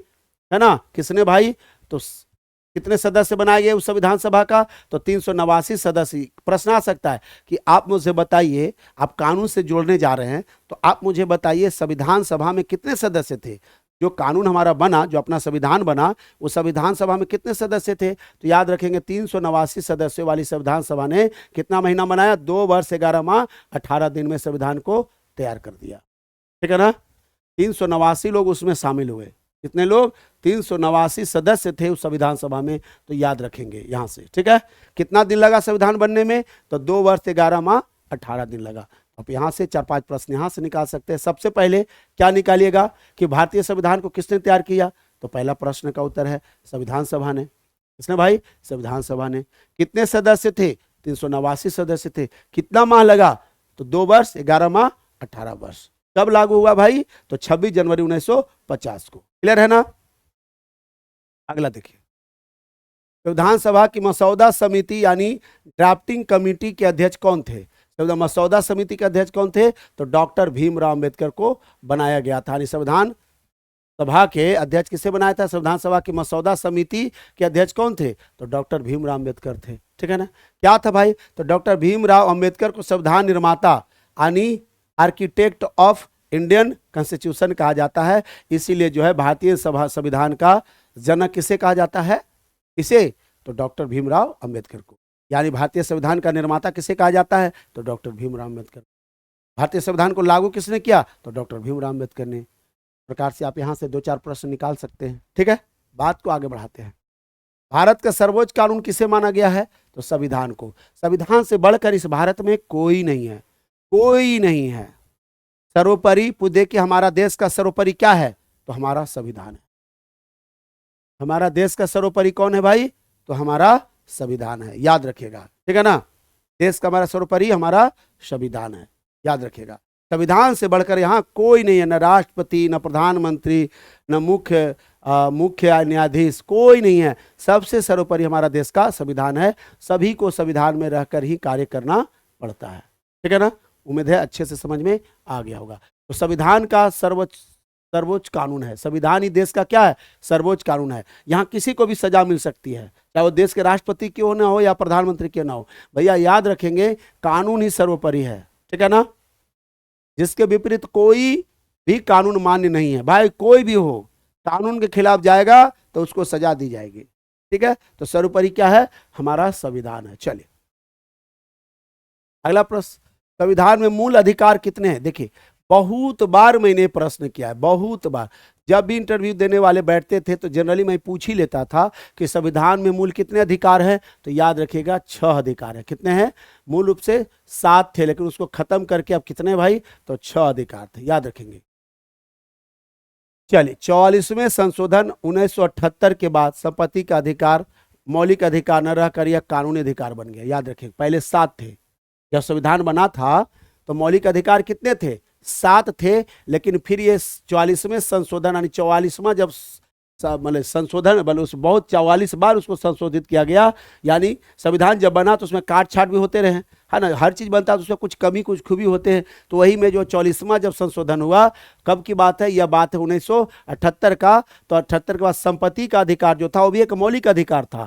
है ना, किसने भाई, तो कितने सदस्य बनाए गए उस संविधान सभा का? तो 389 सदस्य। प्रश्न आ सकता है कि आप मुझे बताइए, आप कानून से जोड़ने जा रहे हैं तो आप मुझे बताइए संविधान सभा में कितने सदस्य थे? जो कानून हमारा बना, जो अपना संविधान बना, उस संविधान सभा में कितने सदस्य थे? तो याद रखेंगे 389 सदस्यों वाली संविधान सभा ने कितना महीना बनाया? 2 वर्ष 11 माह 18 दिन में संविधान को तैयार कर दिया। ठीक है ना? 389 लोग उसमें शामिल हुए। कितने लोग? 389 सदस्य थे उस संविधान सभा में। तो याद रखेंगे यहां से। ठीक है? कितना दिन लगा संविधान बनने में? तो 2 वर्ष 11 माह 18 दिन लगा। आप यहां से 4-5 प्रश्न यहां से निकाल सकते हैं। सबसे पहले क्या निकालिएगा कि भारतीय संविधान को किसने तैयार किया? तो पहला प्रश्न का उत्तर है संविधान सभा ने। किसने भाई? संविधान सभा ने। कितने सदस्य थे? 389 सदस्य थे। कितना माह लगा? तो 2 वर्ष 11 माह 18 वर्ष। कब लागू हुआ भाई? तो 26 जनवरी 1950 को। क्लियर है ना? अगला देखिए, संविधान सभा की मसौदा समिति यानी ड्राफ्टिंग कमेटी के अध्यक्ष कौन थे? मसौदा समिति के अध्यक्ष कौन थे? तो डॉक्टर भीमराव अंबेडकर को बनाया गया था। संविधान सभा के अध्यक्ष किसे बनाया था? संविधान सभा की मसौदा समिति के अध्यक्ष कौन थे? तो डॉक्टर भीमराव अंबेडकर थे। ठीक है ना? क्या था भाई? तो डॉक्टर भीमराव अंबेडकर को संविधान निर्माता यानी आर्किटेक्ट ऑफ इंडियन कॉन्स्टिट्यूशन कहा जाता है। इसीलिए जो है भारतीय संविधान का जनक किसे कहा जाता है? इसे तो डॉक्टर भीमराव अंबेडकर को। यानी भारतीय संविधान का निर्माता किसे कहा जाता है? तो डॉक्टर भीमराव अंबेडकर। भारतीय संविधान को लागू किसने किया? तो डॉक्टर भीमराव अंबेडकर ने। प्रकार से आप यहां से 2-4 प्रश्न निकाल सकते हैं। ठीक है? बात को आगे बढ़ाते हैं। भारत का सर्वोच्च कानून किसे माना गया है? तो संविधान को। संविधान से बढ़कर इस भारत में कोई नहीं है, कोई नहीं है। सर्वोपरि देखिए, हमारा देश का सर्वोपरि क्या है? तो हमारा संविधान है। हमारा देश का सर्वोपरि कौन है भाई? तो हमारा संविधान है। याद रखिएगा। ठीक है ना? देश का हमारा सर्वोपरि हमारा संविधान है। याद रखिएगा, संविधान से बढ़कर यहाँ कोई नहीं है। न राष्ट्रपति, न प्रधानमंत्री, न मुख्य न्यायाधीश, कोई नहीं है। सबसे सर्वोपरि हमारा देश का संविधान है। सभी को संविधान में रहकर ही कार्य करना पड़ता है। ठीक है ना? उम्मीद है अच्छे से समझ में आ गया होगा। तो संविधान का सर्वोच्च कानून है। संविधान ही देश का क्या है? सर्वोच्च कानून है। यहाँ किसी को भी सजा मिल सकती है, चाहे वो देश के राष्ट्रपति क्यों ना हो या प्रधानमंत्री क्यों ना हो। भैया याद रखेंगे, कानून ही सर्वोपरि है। ठीक है ना? जिसके विपरीत कोई भी कानून मान्य नहीं है। भाई कोई भी हो, कानून के खिलाफ जाएगा तो उसको सजा दी जाएगी। ठीक है? तो सर्वोपरि क्या है? हमारा संविधान है। चलिए अगला प्रश्न, संविधान में मूल अधिकार कितने हैं? देखिए, बहुत बार मैंने प्रश्न किया है, बहुत बार। जब भी इंटरव्यू देने वाले बैठते थे तो जनरली मैं पूछ ही लेता था कि संविधान में मूल कितने अधिकार हैं? तो याद रखिएगा 6 अधिकार है। कितने हैं? मूल रूप से 7 थे, लेकिन उसको खत्म करके अब कितने भाई? तो 6 अधिकार थे। याद रखेंगे। चलिए, 44वें संशोधन 1978 के बाद संपत्ति का अधिकार मौलिक अधिकार न रहकर यह कानूनी अधिकार बन गया। याद रखिए, पहले 7 थे। जब संविधान बना था तो मौलिक अधिकार कितने थे? 7 थे, लेकिन फिर ये 44वें संशोधन यानी 44वां जब मतलब संशोधन मतलब उस बहुत 44 बार उसको संशोधित किया गया, यानी संविधान जब बना तो उसमें काट छाट भी होते रहे, है ना, हर चीज बनता है तो उसमें कुछ कमी कुछ खूबी होते हैं। तो वही में जो 44वां जब संशोधन हुआ, कब की बात है, यह बात है 1978 का। तो 78 के बाद संपत्ति का अधिकार जो था वो भी एक मौलिक अधिकार था,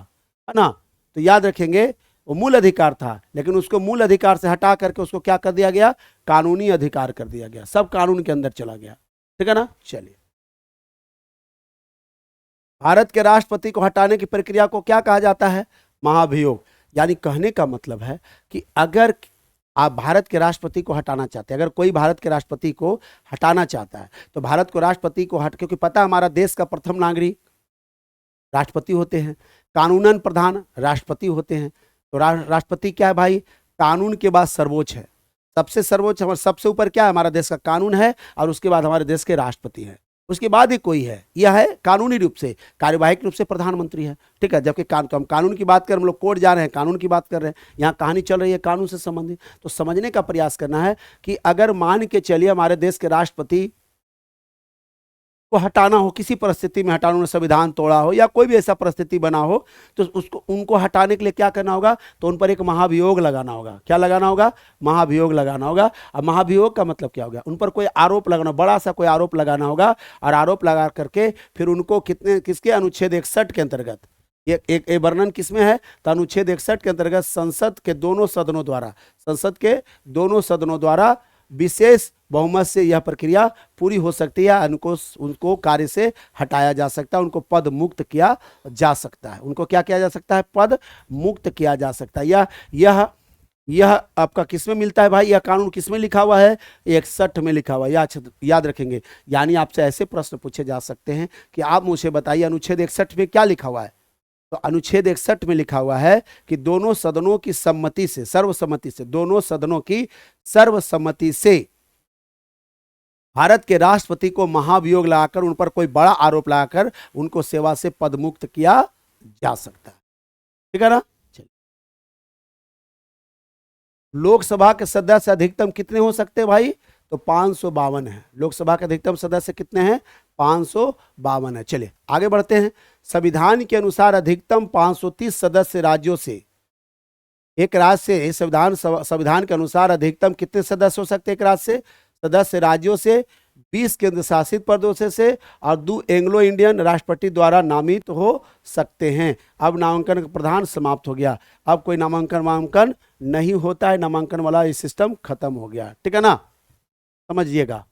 है ना, तो याद रखेंगे वो मूल अधिकार था, लेकिन उसको मूल अधिकार से हटा करके उसको क्या कर दिया गया, कानूनी अधिकार कर दिया गया, सब कानून के अंदर चला गया, ठीक है ना। चलिए, भारत के राष्ट्रपति को हटाने की प्रक्रिया को क्या कहा जाता है, महाभियोग। यानी कहने का मतलब है कि अगर आप भारत के राष्ट्रपति को हटाना चाहते हैं, अगर कोई भारत के राष्ट्रपति को हटाना चाहता है तो भारत को राष्ट्रपति को क्योंकि पता है हमारा देश का प्रथम नागरिक राष्ट्रपति होते हैं, कानूनन प्रधान राष्ट्रपति होते हैं। तो राष्ट्रपति क्या है भाई, कानून के बाद सर्वोच्च है, सबसे सर्वोच्च, हमारे सबसे ऊपर क्या है, हमारा देश का कानून है, और उसके बाद हमारे देश के राष्ट्रपति हैं, उसके बाद ही कोई है, यह है कानूनी रूप से, कार्यवाहिक रूप से प्रधानमंत्री है, ठीक है। जबकि तो हम कानून की बात कर, हम लोग कोर्ट जा रहे हैं, कानून की बात कर रहे हैं, यहाँ कहानी चल रही है कानून से संबंधित। तो समझने का प्रयास करना है कि अगर मान के चलिए हमारे देश के राष्ट्रपति को हटाना हो, किसी परिस्थिति में हटाना हो, संविधान तोड़ा हो या कोई भी ऐसा परिस्थिति बना हो, तो उसको उनको हटाने के लिए क्या करना होगा, तो उन पर एक महाभियोग लगाना होगा। क्या लगाना होगा, महाभियोग लगाना होगा। अब महाभियोग का मतलब क्या होगा, उन पर कोई आरोप लगाना, बड़ा सा कोई आरोप लगाना होगा, और आरोप लगा करके फिर उनको किसके अनुच्छेद 61 के अंतर्गत, एक वर्णन किसमें है, तो अनुच्छेद 61 के अंतर्गत संसद के दोनों सदनों द्वारा विशेष बहुमत से यह प्रक्रिया पूरी हो सकती है, उनको कार्य से हटाया जा सकता है, उनको पद मुक्त किया जा सकता है, उनको क्या किया जा सकता है, पद मुक्त किया जा सकता है। यह आपका किसमें मिलता है भाई, यह कानून किसमें लिखा हुआ है, 61 में लिखा हुआ है, याद रखेंगे। यानी आपसे ऐसे प्रश्न पूछे जा सकते हैं कि आप मुझे बताइए अनुच्छेद 61 में क्या लिखा हुआ है। तो अनुच्छेद 61 में लिखा हुआ है कि दोनों सदनों की सम्मति से, सर्वसम्मति से, दोनों सदनों की सर्वसम्मति से भारत के राष्ट्रपति को महाभियोग लगाकर, उन पर कोई बड़ा आरोप लगाकर उनको सेवा से पदमुक्त किया जा सकता है, ठीक है ना। लोकसभा के सदस्य अधिकतम कितने हो सकते हैं भाई, तो 552 है। लोकसभा के अधिकतम सदस्य कितने हैं, 552 है। चलिए आगे बढ़ते हैं। संविधान के अनुसार अधिकतम 530 सदस्य राज्यों से, एक राज्य से, संविधान के अनुसार अधिकतम कितने सदस्य हो सकते हैं एक राज्य से, सदस्य राज्यों से 20 केंद्र शासित प्रदेशों से और 2 एंग्लो इंडियन राष्ट्रपति द्वारा नामित हो सकते हैं। अब नामांकन का प्रधान समाप्त हो गया, अब कोई नामांकन नहीं होता है, नामांकन वाला ये सिस्टम खत्म हो गया, ठीक है ना, समझिएगा।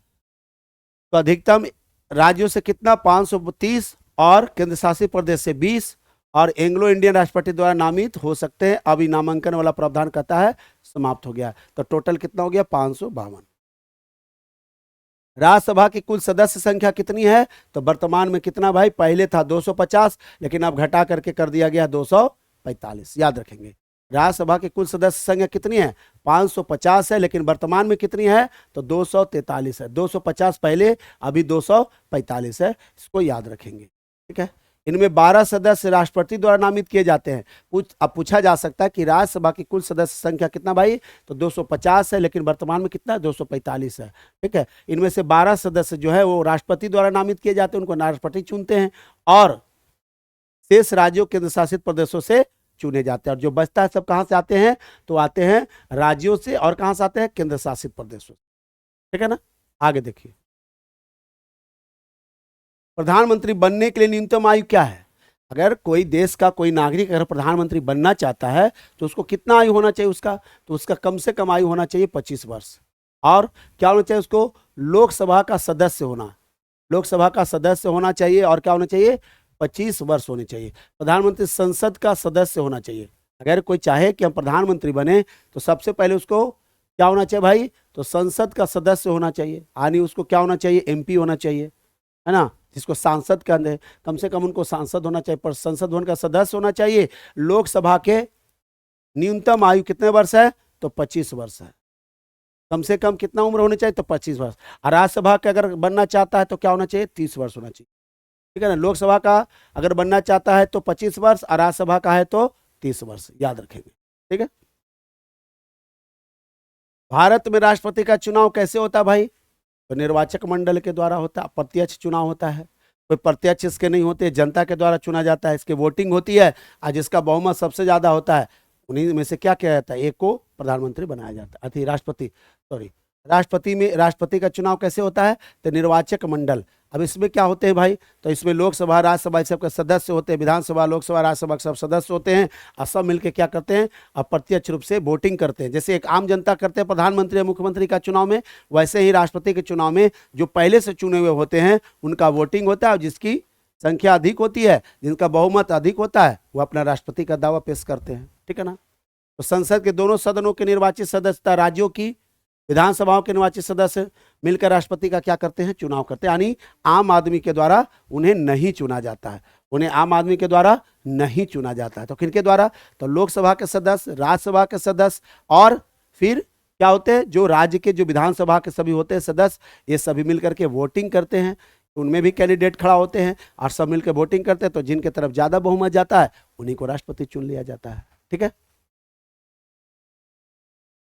तो अधिकतम राज्यों से कितना, 530, और केंद्र शासित प्रदेश से 20, और एंग्लो इंडियन राष्ट्रपति द्वारा नामित हो सकते हैं। अभी नामांकन वाला प्रावधान कहता है समाप्त हो गया, तो टोटल कितना हो गया, 552। राज्यसभा की कुल सदस्य संख्या कितनी है, तो वर्तमान में कितना भाई, पहले था 250, लेकिन अब घटा करके कर दिया गया 245। याद रखेंगे, राज्यसभा की कुल सदस्य संख्या कितनी है, 550 है, लेकिन वर्तमान में कितनी है, तो 243 है। 250 पहले, अभी 245 है, इसको याद रखेंगे, ठीक है। इनमें 12 सदस्य राष्ट्रपति द्वारा नामित किए जाते हैं। अब पूछा जा सकता है कि राज्यसभा की कुल सदस्य संख्या कितना भाई, तो 250 है, लेकिन वर्तमान में कितना है, 245 है, ठीक है। इनमें से 12 सदस्य जो है वो राष्ट्रपति द्वारा नामित किए जाते हैं, उनको राष्ट्रपति चुनते हैं, और शेष राज्यों केंद्र शासित प्रदेशों से चुने जाते हैं। और जो बचता है सब कहां से आते हैं, तो आते हैं राज्यों से, और कहां से आते हैं, केंद्र शासित प्रदेशों से, ठीक है ना। आगे देखिए, प्रधानमंत्री बनने के लिए न्यूनतम आयु क्या है। अगर कोई देश का कोई नागरिक अगर प्रधानमंत्री बनना चाहता है तो उसको कितना आयु होना चाहिए उसका, तो उसका कम से कम आयु होना चाहिए 25 वर्ष। और क्या होना चाहिए उसको, लोकसभा का सदस्य होना, लोकसभा का सदस्य होना चाहिए, और क्या होना चाहिए, 25 वर्ष होने चाहिए। प्रधानमंत्री संसद का सदस्य होना चाहिए। अगर कोई चाहे कि हम प्रधानमंत्री बने तो सबसे पहले उसको क्या होना चाहिए भाई, तो संसद का सदस्य होना चाहिए, यानी उसको क्या होना चाहिए, MP होना चाहिए, है ना, जिसको सांसद कहते हैं, कम से कम उनको सांसद होना चाहिए, पर संसद भवन का सदस्य होना चाहिए। लोकसभा के न्यूनतम आयु कितने वर्ष है, तो 25 वर्ष है। कम से कम कितना उम्र होनी चाहिए, तो 25 वर्ष। और राज्यसभा का अगर बनना चाहता है तो क्या होना चाहिए, 30 वर्ष होना चाहिए, ठीक है ना। लोकसभा का अगर बनना चाहता है तो 25 वर्ष, और राज्यसभा का है तो 30 वर्ष, याद रखेंगे, ठीक है। भारत में राष्ट्रपति का चुनाव कैसे होता है भाई, तो निर्वाचक मंडल के द्वारा होता है, प्रत्यक्ष चुनाव होता है। कोई प्रत्यक्ष इसके नहीं होते, जनता के द्वारा चुना जाता है, इसकी वोटिंग होती है और जिसका बहुमत सबसे ज्यादा होता है उन्हीं में से क्या किया जाता है, एक को प्रधानमंत्री बनाया जाता है, अति राष्ट्रपति, सॉरी राष्ट्रपति में। राष्ट्रपति का चुनाव कैसे होता है, तो निर्वाचक मंडल। अब इसमें क्या होते हैं भाई, तो इसमें लोकसभा राज्यसभा सबके सदस्य होते हैं, विधानसभा लोकसभा राज्यसभा के सब सदस्य होते हैं और सब मिलकर क्या करते हैं, अप्रत्यक्ष रूप से वोटिंग करते हैं। जैसे एक आम जनता करते हैं प्रधानमंत्री या मुख्यमंत्री का चुनाव में, वैसे ही राष्ट्रपति के चुनाव में जो पहले से चुने हुए होते हैं उनका वोटिंग होता है और जिसकी संख्या अधिक होती है, जिनका बहुमत अधिक होता है, वो अपना राष्ट्रपति का दावा पेश करते हैं। ठीक है ना। तो संसद के दोनों सदनों के निर्वाचित सदस्य, राज्यों की विधानसभाओं के निर्वाचित सदस्य मिलकर राष्ट्रपति का क्या करते हैं, चुनाव करते हैं। यानी आम आदमी के द्वारा उन्हें नहीं चुना जाता है, उन्हें आम आदमी के द्वारा नहीं चुना जाता है। तो किनके द्वारा, तो लोकसभा के सदस्य, राज्यसभा के सदस्य और फिर क्या होते हैं, जो राज्य के जो विधानसभा के सभी होते हैं सदस्य, ये सभी मिलकर के वोटिंग करते हैं। उनमें भी कैंडिडेट खड़ा होते हैं और सब मिलकर वोटिंग करते हैं। तो जिनके तरफ ज्यादा बहुमत जाता है उन्हीं को राष्ट्रपति चुन लिया जाता है। ठीक है।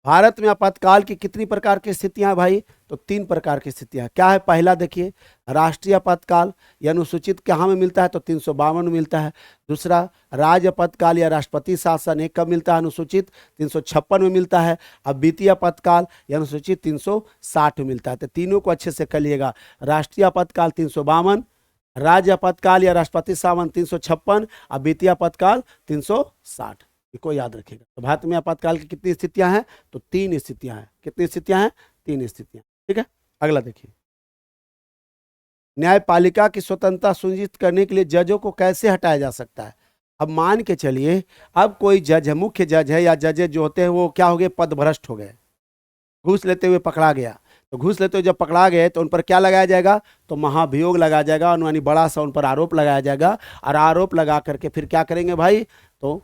भारत में आपातकाल की कितनी प्रकार की स्थितियां हैं भाई, तो 3 प्रकार की स्थितियां। क्या है, पहला देखिए राष्ट्रीय आपातकाल, यह अनुसूचित कहाँ में मिलता है, तो 352 में मिलता है। दूसरा राज्य आपातकाल या राष्ट्रपति शासन, एक कब मिलता है, अनुसूचित 356 में मिलता है। अब वित्तीय आपातकाल या अनुसूचित 360 में मिलता है। तो तीनों को अच्छे से कर लिएगा, राष्ट्रीय आपातकाल 352, राज्य आपातकाल या राष्ट्रपति शासन 356 और वित्तीय आपातकाल 360 को याद रखिएगा। तो भारत में आपातकाल की कितनी स्थितियां हैं, तो 3 स्थितियां हैं। कितनी स्थितियां हैं, 3 स्थितियां। ठीक है। अगला देखिए, न्यायपालिका की स्वतंत्रता सुनिश्चित करने के लिए जजों को कैसे हटाया जा सकता है। अब मान के चलिए, अब कोई जज है, मुख्य जज है या जजेज जो होते हैं वो क्या हो गए, पद भ्रष्ट हो गए, घूस लेते हुए पकड़ा गया। तो घूस लेते हुए जब पकड़ा गए तो उन पर क्या लगाया जाएगा, तो महाभियोग लगाया जाएगा, यानी बड़ा सा उन पर आरोप लगाया जाएगा। और आरोप लगा करके फिर क्या करेंगे भाई, तो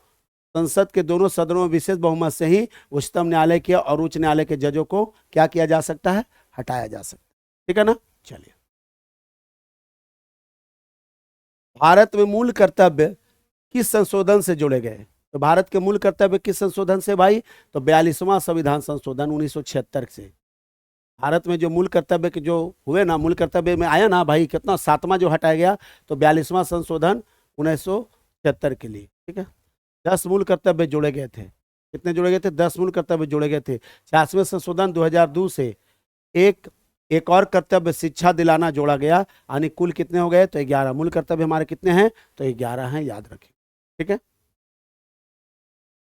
संसद के दोनों सदनों में विशेष बहुमत से ही उच्चतम न्यायालय के और उच्च न्यायालय के जजों को क्या किया जा सकता है, हटाया जा सकता है। ठीक है ना। चलिए, भारत में मूल कर्तव्य किस संशोधन से जुड़े गए, तो भारत के मूल कर्तव्य किस संशोधन से भाई, तो 42वां संविधान संशोधन 1976 से। भारत में जो मूल कर्तव्य के जो हुए ना, मूल कर्तव्य में आया ना भाई, कितना 7वां जो हटाया गया, तो 42वां संशोधन 1976 के लिए। ठीक है। 10 मूल कर्तव्य जोड़े गए थे। कितने जोड़े गए थे, 10 मूल कर्तव्य जोड़े गए थे। 86वें संशोधन 2002 से एक और कर्तव्य शिक्षा दिलाना जोड़ा गया, यानी कुल कितने हो गए, तो 11 मूल कर्तव्य हमारे कितने हैं, तो 11 हैं, याद रखें। ठीक है।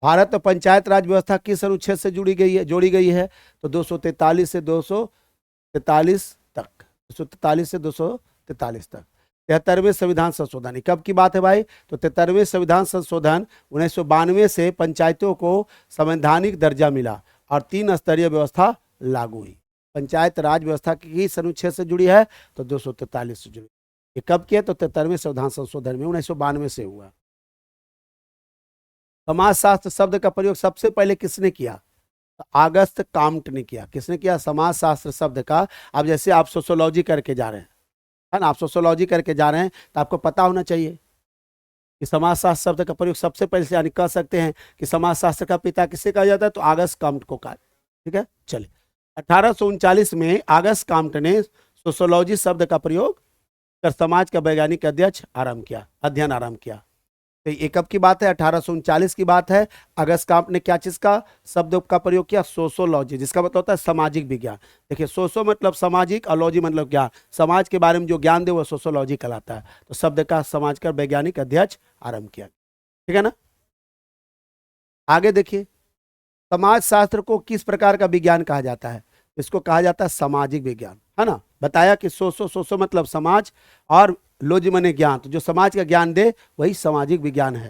भारत में पंचायत राज व्यवस्था किस अनुच्छेद से जोड़ी गई है, तो 243 से 243 तक, 243 से 243 तक। 73वें संविधान संशोधन कब की बात है भाई, तो 73वें संविधान संशोधन 1992 से पंचायतों को संवैधानिक दर्जा मिला और 3 स्तरीय व्यवस्था लागू हुई। पंचायत राज व्यवस्था की अनुच्छेद से जुड़ी है, तो 243 से जुड़ी। ये कब किया, तो 73वें संविधान संशोधन में 1992 से हुआ। समाजशास्त्र शब्द का प्रयोग सबसे पहले किसने किया, तो अगस्त काम्ट ने किया। किसने किया, समाजशास्त्र शब्द का। अब जैसे आप सोशियोलॉजी करके जा रहे हैं, है ना, आप सोशियोलॉजी करके जा रहे हैं, तो आपको पता होना चाहिए कि समाजशास्त्र शब्द का प्रयोग सबसे पहले से, यानी कह सकते हैं कि समाजशास्त्र का पिता किसे कहा जाता है, तो अगस्त काम्ट को कहा। ठीक है। चलिए, 1839 में अगस्त काम्ट ने सोशियोलॉजी शब्द का प्रयोग कर समाज का वैज्ञानिक अध्ययन आरंभ किया। तो ये कब की बात है, 1839 की बात है। अगस्त काम्ट ने क्या चीज का शब्द का प्रयोग किया, सोशियोलॉजी, जिसका मतलब होता है सामाजिक विज्ञान। देखिए, सोशो मतलब सामाजिक और लॉजी मतलब ज्ञान, समाज के बारे में जो ज्ञान दे वो सोशियोलॉजी कहलाता है। तो शब्द का समाज का वैज्ञानिक अध्ययन आरंभ किया। ठीक है ना। आगे देखिए, समाज शास्त्र को किस प्रकार का विज्ञान कहा जाता है, इसको कहा जाता है सामाजिक विज्ञान, है ना। बताया कि सोशो मतलब समाज और लोजी माने ज्ञान, तो जो समाज का ज्ञान दे वही सामाजिक विज्ञान है।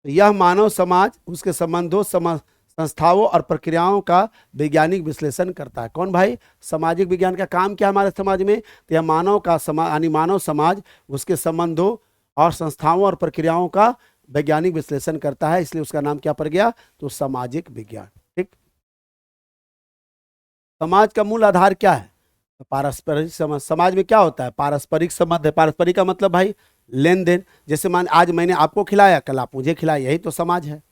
तो यह मानव समाज, उसके संबंधों, संस्थाओं और प्रक्रियाओं का वैज्ञानिक विश्लेषण करता है। कौन भाई, सामाजिक विज्ञान का काम क्या है हमारे समाज में, तो यह मानव का समाज, यानी मानव समाज, उसके संबंधों और संस्थाओं और प्रक्रियाओं का वैज्ञानिक विश्लेषण करता है, इसलिए उसका नाम क्या पड़ गया, तो सामाजिक विज्ञान। ठीक। समाज का मूल आधार क्या है, पारस्परिक समझ। समाज में क्या होता है, पारस्परिक संबंध है। पारस्परिक का मतलब भाई लेन देन। जैसे मान आज मैंने आपको खिलाया, कल आप मुझे खिलाया, यही तो समाज है।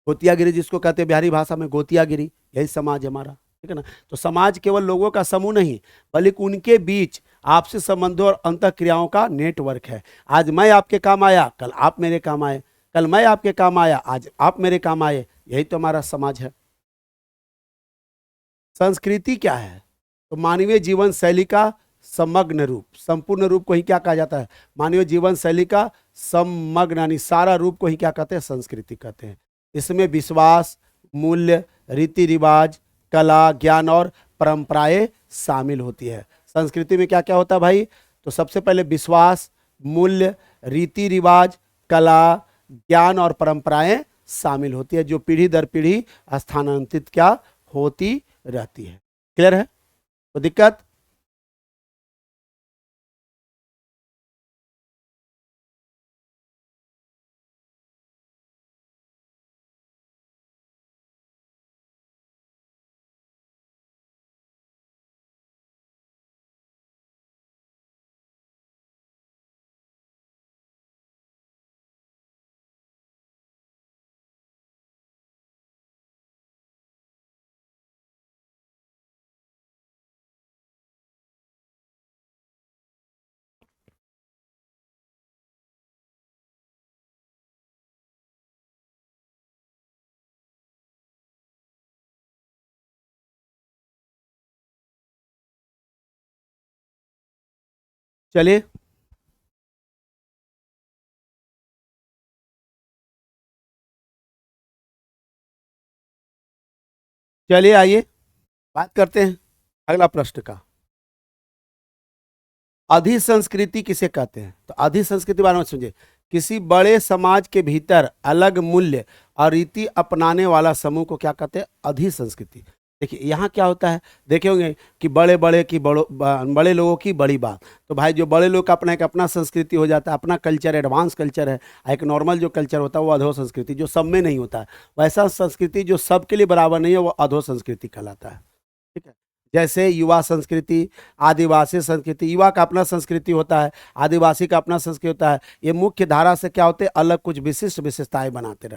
गोतियागिरी जिसको कहते हैं बिहारी भाषा में, गोतियागिरी, यही समाज है हमारा। ठीक है ना। तो समाज केवल लोगों का समूह नहीं, बल्कि उनके बीच आपसी संबंधों और अंतःक्रियाओं का नेटवर्क है। आज मैं आपके काम आया, कल आप मेरे काम आए, कल मैं आपके काम आया, आज आप मेरे काम आए। यही तो हमारा समाज है। संस्कृति क्या है? तो मानवीय जीवन शैली का समग्र रूप, संपूर्ण रूप को ही क्या कहा जाता है? मानवीय जीवन शैली का समग्र यानी सारा रूप को ही क्या कहते हैं? संस्कृति कहते हैं। इसमें विश्वास, मूल्य, रीति रिवाज, कला, ज्ञान और परंपराएं शामिल होती है। संस्कृति में क्या क्या होता है भाई? तो सबसे पहले विश्वास, मूल्य, रीति रिवाज, कला, ज्ञान और परंपराएं शामिल होती है, जो पीढ़ी दर पीढ़ी स्थानांतरित क्या होती रहती है। क्लियर है? तो दिक्कत? चलिए चलिए आइए बात करते हैं अगला प्रश्न का। अधिसंस्कृति किसे कहते हैं? तो अधिसंस्कृति के बारे में समझिए। किसी बड़े समाज के भीतर अलग मूल्य और रीति अपनाने वाला समूह को क्या कहते हैं? अधिसंस्कृति। देखिए यहाँ क्या होता है, देखे होंगे कि बड़े बड़े की बड़े लोगों की बड़ी बात। तो भाई जो बड़े लोग का अपना एक अपना संस्कृति हो जाता है, अपना कल्चर एडवांस कल्चर है। एक नॉर्मल जो कल्चर होता है वो अधो संस्कृति, जो सब में नहीं होता है। वैसा संस्कृति जो सबके लिए बराबर नहीं है वो अधो संस्कृति कहलाता है। ठीक है। जैसे युवा संस्कृति, आदिवासी संस्कृति, युवा का अपना संस्कृति होता है, आदिवासी का अपना संस्कृति होता है। ये मुख्य धारा से क्या होते हैं? अलग कुछ विशिष्ट विशेषताएं बना के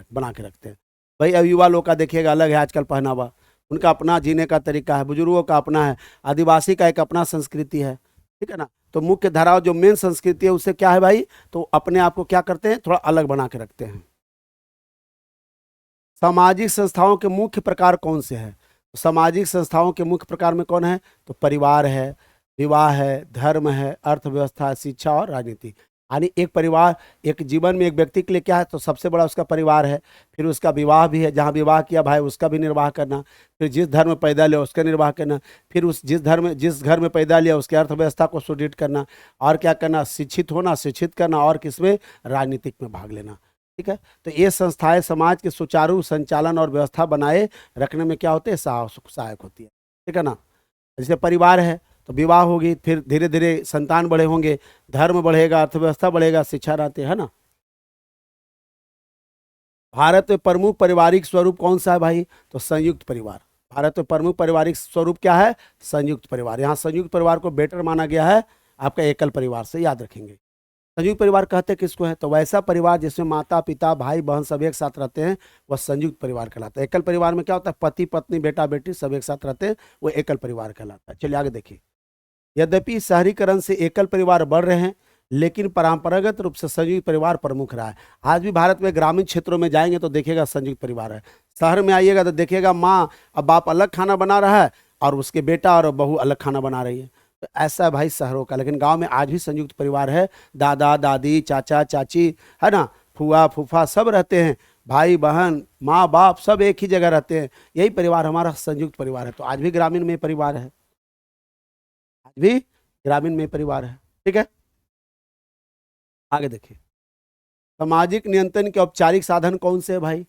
रखते हैं। भाई अब युवा लोग का देखिएगा अलग है आजकल पहनावा, उनका अपना जीने का तरीका है, बुजुर्गों का अपना है, आदिवासी का एक अपना संस्कृति है। ठीक है ना। तो मुख्य धारा जो मेन संस्कृति है उससे क्या है भाई? तो अपने आप को क्या करते हैं? थोड़ा अलग बना के रखते हैं। सामाजिक संस्थाओं के मुख्य प्रकार कौन से हैं? सामाजिक संस्थाओं के मुख्य प्रकार में कौन है? तो परिवार है, विवाह है, धर्म है, अर्थव्यवस्था, शिक्षा और राजनीति। यानी एक परिवार, एक जीवन में एक व्यक्ति के लिए क्या है? तो सबसे बड़ा उसका परिवार है। फिर उसका विवाह भी है, जहाँ विवाह किया भाई उसका भी निर्वाह करना। फिर जिस धर्म में पैदा लिया उसका निर्वाह करना। फिर उस जिस घर में पैदा लिया उसकी अर्थव्यवस्था को सुदृढ़ करना। और क्या करना? शिक्षित होना, शिक्षित करना, और किसमें? राजनीतिक में भाग लेना। ठीक है। तो ये संस्थाएं समाज के सुचारू संचालन और व्यवस्था बनाए रखने में क्या होते हैं? सहायक होती है। ठीक है ना। जैसे परिवार है तो विवाह होगी, फिर धीरे धीरे संतान बड़े होंगे, धर्म बढ़ेगा, अर्थव्यवस्था बढ़ेगा, शिक्षा रहते है ना। भारत में प्रमुख पारिवारिक स्वरूप कौन सा है भाई? तो संयुक्त परिवार। भारत में प्रमुख पारिवारिक स्वरूप क्या है? संयुक्त परिवार। यहाँ संयुक्त परिवार को बेटर माना गया है आपका एकल परिवार से, याद रखेंगे। संयुक्त परिवार कहते किसको है? तो वैसा परिवार जिसमें माता पिता भाई बहन सब एक साथ रहते हैं वह संयुक्त परिवार कहलाता है। एकल परिवार में क्या होता है? पति पत्नी बेटा बेटी सब एक साथ रहते हैं, वो एकल परिवार कहलाता है। चलिए आगे देखिए। यद्यपि शहरीकरण से एकल परिवार बढ़ रहे हैं, लेकिन परंपरागत रूप से संयुक्त परिवार प्रमुख रहा है। आज भी भारत में ग्रामीण क्षेत्रों में जाएंगे तो देखिएगा संयुक्त परिवार है। शहर में आइएगा तो देखिएगा माँ और बाप अलग खाना बना रहा है और उसके बेटा और बहू अलग खाना बना रही है। तो ऐसा है भाई शहरों का, लेकिन गांव में आज भी संयुक्त परिवार है। दादा दादी चाचा चाची है ना, फूआ फूफा सब रहते हैं, भाई बहन माँ बाप सब एक ही जगह रहते हैं। यही परिवार हमारा संयुक्त परिवार है। तो आज भी ग्रामीण में परिवार है, आज भी ग्रामीण में परिवार है। ठीक है। आगे देखिए। सामाजिक नियंत्रण के औपचारिक साधन कौन से है भाई?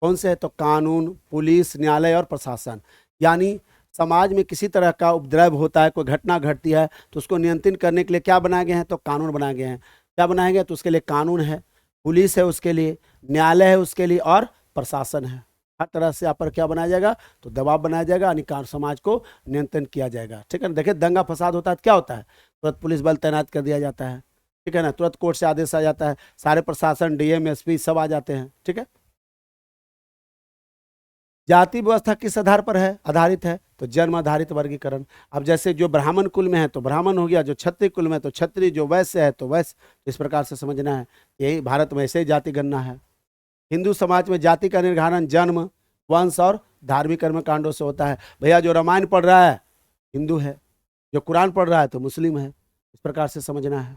कौन से है? तो कानून, पुलिस, न्यायालय और प्रशासन। यानी समाज में किसी तरह का उपद्रव होता है, कोई घटना घटती है तो उसको नियंत्रित करने के लिए क्या बनाए गए हैं? तो कानून बनाए गए हैं। क्या बनाए गए? तो उसके लिए कानून है, पुलिस है उसके लिए, न्यायालय है उसके लिए, और प्रशासन है। हर तरह से यहाँ पर क्या बनाया जाएगा? तो दबाव बनाया जाएगा, यानी समाज को नियंत्रण किया जाएगा। ठीक है ना। देखिए दंगा फसाद होता है तो क्या होता है? तुरंत पुलिस बल तैनात कर दिया जाता है। ठीक है ना। तुरंत कोर्ट से आदेश आ जाता है, सारे प्रशासन डीएम एसपी सब आ जाते हैं। ठीक है। जाति व्यवस्था किस आधार पर है, आधारित है, तो जन्म आधारित वर्गीकरण। अब जैसे जो ब्राह्मण कुल में है तो ब्राह्मण हो गया, जो क्षत्रिय कुल में है तो क्षत्रिय, जो वैश्य है तो वैश्य, इस प्रकार से समझना है। यही भारत में ऐसे ही जाति गणना है। हिंदू समाज में जाति का निर्धारण जन्म, वंश और धार्मिक कर्म कांडों से होता है। भैया जो रामायण पढ़ रहा है हिंदू है, जो कुरान पढ़ रहा है तो मुस्लिम है, इस प्रकार से समझना है।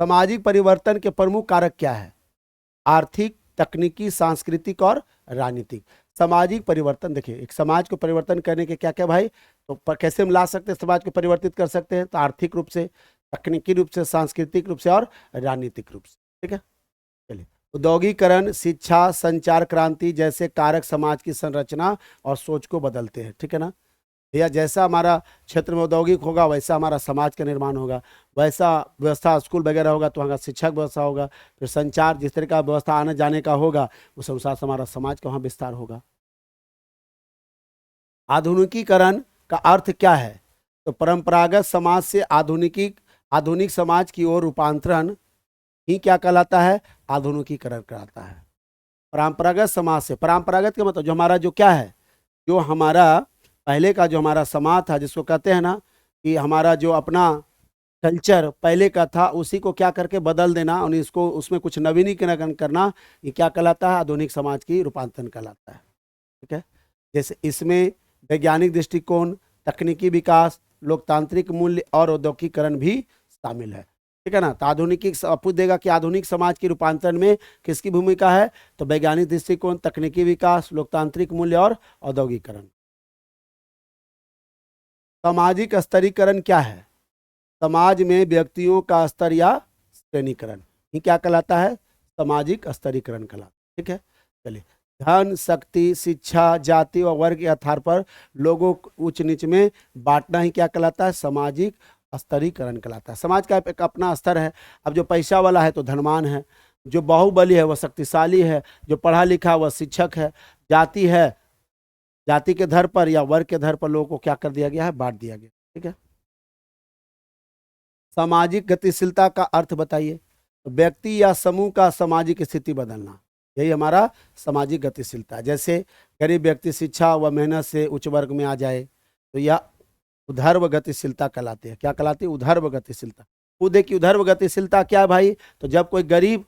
सामाजिक परिवर्तन के प्रमुख कारक क्या है? आर्थिक, तकनीकी, सांस्कृतिक और राजनीतिक। सामाजिक परिवर्तन, देखिए एक समाज को परिवर्तन करने के क्या क्या भाई, तो कैसे हम ला सकते हैं समाज को परिवर्तित कर सकते हैं, तो आर्थिक रूप से, तकनीकी रूप से, सांस्कृतिक रूप से और राजनीतिक रूप से। ठीक है, चलिए। औद्योगिकरण, शिक्षा, संचार क्रांति जैसे कारक समाज की संरचना और सोच को बदलते हैं। ठीक है ना भैया, जैसा हमारा क्षेत्र में औद्योगिक होगा वैसा हमारा समाज का निर्माण होगा, वैसा व्यवस्था स्कूल वगैरह होगा तो वहाँ शिक्षक व्यवस्था होगा, फिर संचार जिस तरह का व्यवस्था आने जाने का होगा उस अनुसार से हमारा समाज का वहाँ विस्तार होगा। आधुनिकीकरण का अर्थ क्या है? तो परंपरागत समाज से आधुनिक समाज की ओर रूपांतरण ही क्या कहलाता है? आधुनिकीकरण कहलाता है। परंपरागत समाज से, परंपरागत का मतलब जो हमारा जो क्या है, जो हमारा पहले का जो हमारा समाज था, जिसको कहते हैं ना कि हमारा जो अपना कल्चर पहले का था उसी को क्या करके बदल देना और इसको उसमें कुछ नवीनीकरण करना, ये क्या कहलाता है? आधुनिक समाज की रूपांतरण कहलाता है। ठीक है, जैसे इसमें वैज्ञानिक दृष्टिकोण, तकनीकी विकास, लोकतांत्रिक मूल्य और औद्योगिकीकरण भी शामिल है। ठीक है ना, तो आधुनिकी पूछ देगा कि आधुनिक समाज के रूपांतरण में किसकी भूमिका है, तो वैज्ञानिक दृष्टिकोण, तकनीकी विकास, लोकतांत्रिक मूल्य और औद्योगिकीकरण। सामाजिक स्तरीकरण क्या है? समाज में व्यक्तियों का स्तर या श्रेणीकरण, ये क्या कहलाता है? सामाजिक स्तरीकरण कहलाता है। ठीक है, चलिए। धन, शक्ति, शिक्षा, जाति और वर्ग के आधार पर लोगों को उच्च नीच में बांटना ही क्या कहलाता है? सामाजिक स्तरीकरण कहलाता है। समाज का एक अपना स्तर है। अब जो पैसा वाला है तो धनवान है, जो बाहुबली है वह शक्तिशाली है, जो पढ़ा लिखा वह शिक्षक है। जाति है, जाति के आधार पर या वर्ग के आधार पर लोगों को क्या कर दिया गया है? बांट दिया गया। ठीक है, सामाजिक गतिशीलता का अर्थ बताइए। व्यक्ति या समूह का सामाजिक स्थिति बदलना, यही हमारा सामाजिक गतिशीलता है। जैसे गरीब व्यक्ति शिक्षा व मेहनत से उच्च वर्ग में आ जाए तो यह उधर्व गतिशीलता कहलाती है। क्या कहलाती है? उधर्व गतिशीलता। वो देखिए उधर्व गतिशीलता क्या है भाई, तो जब कोई गरीब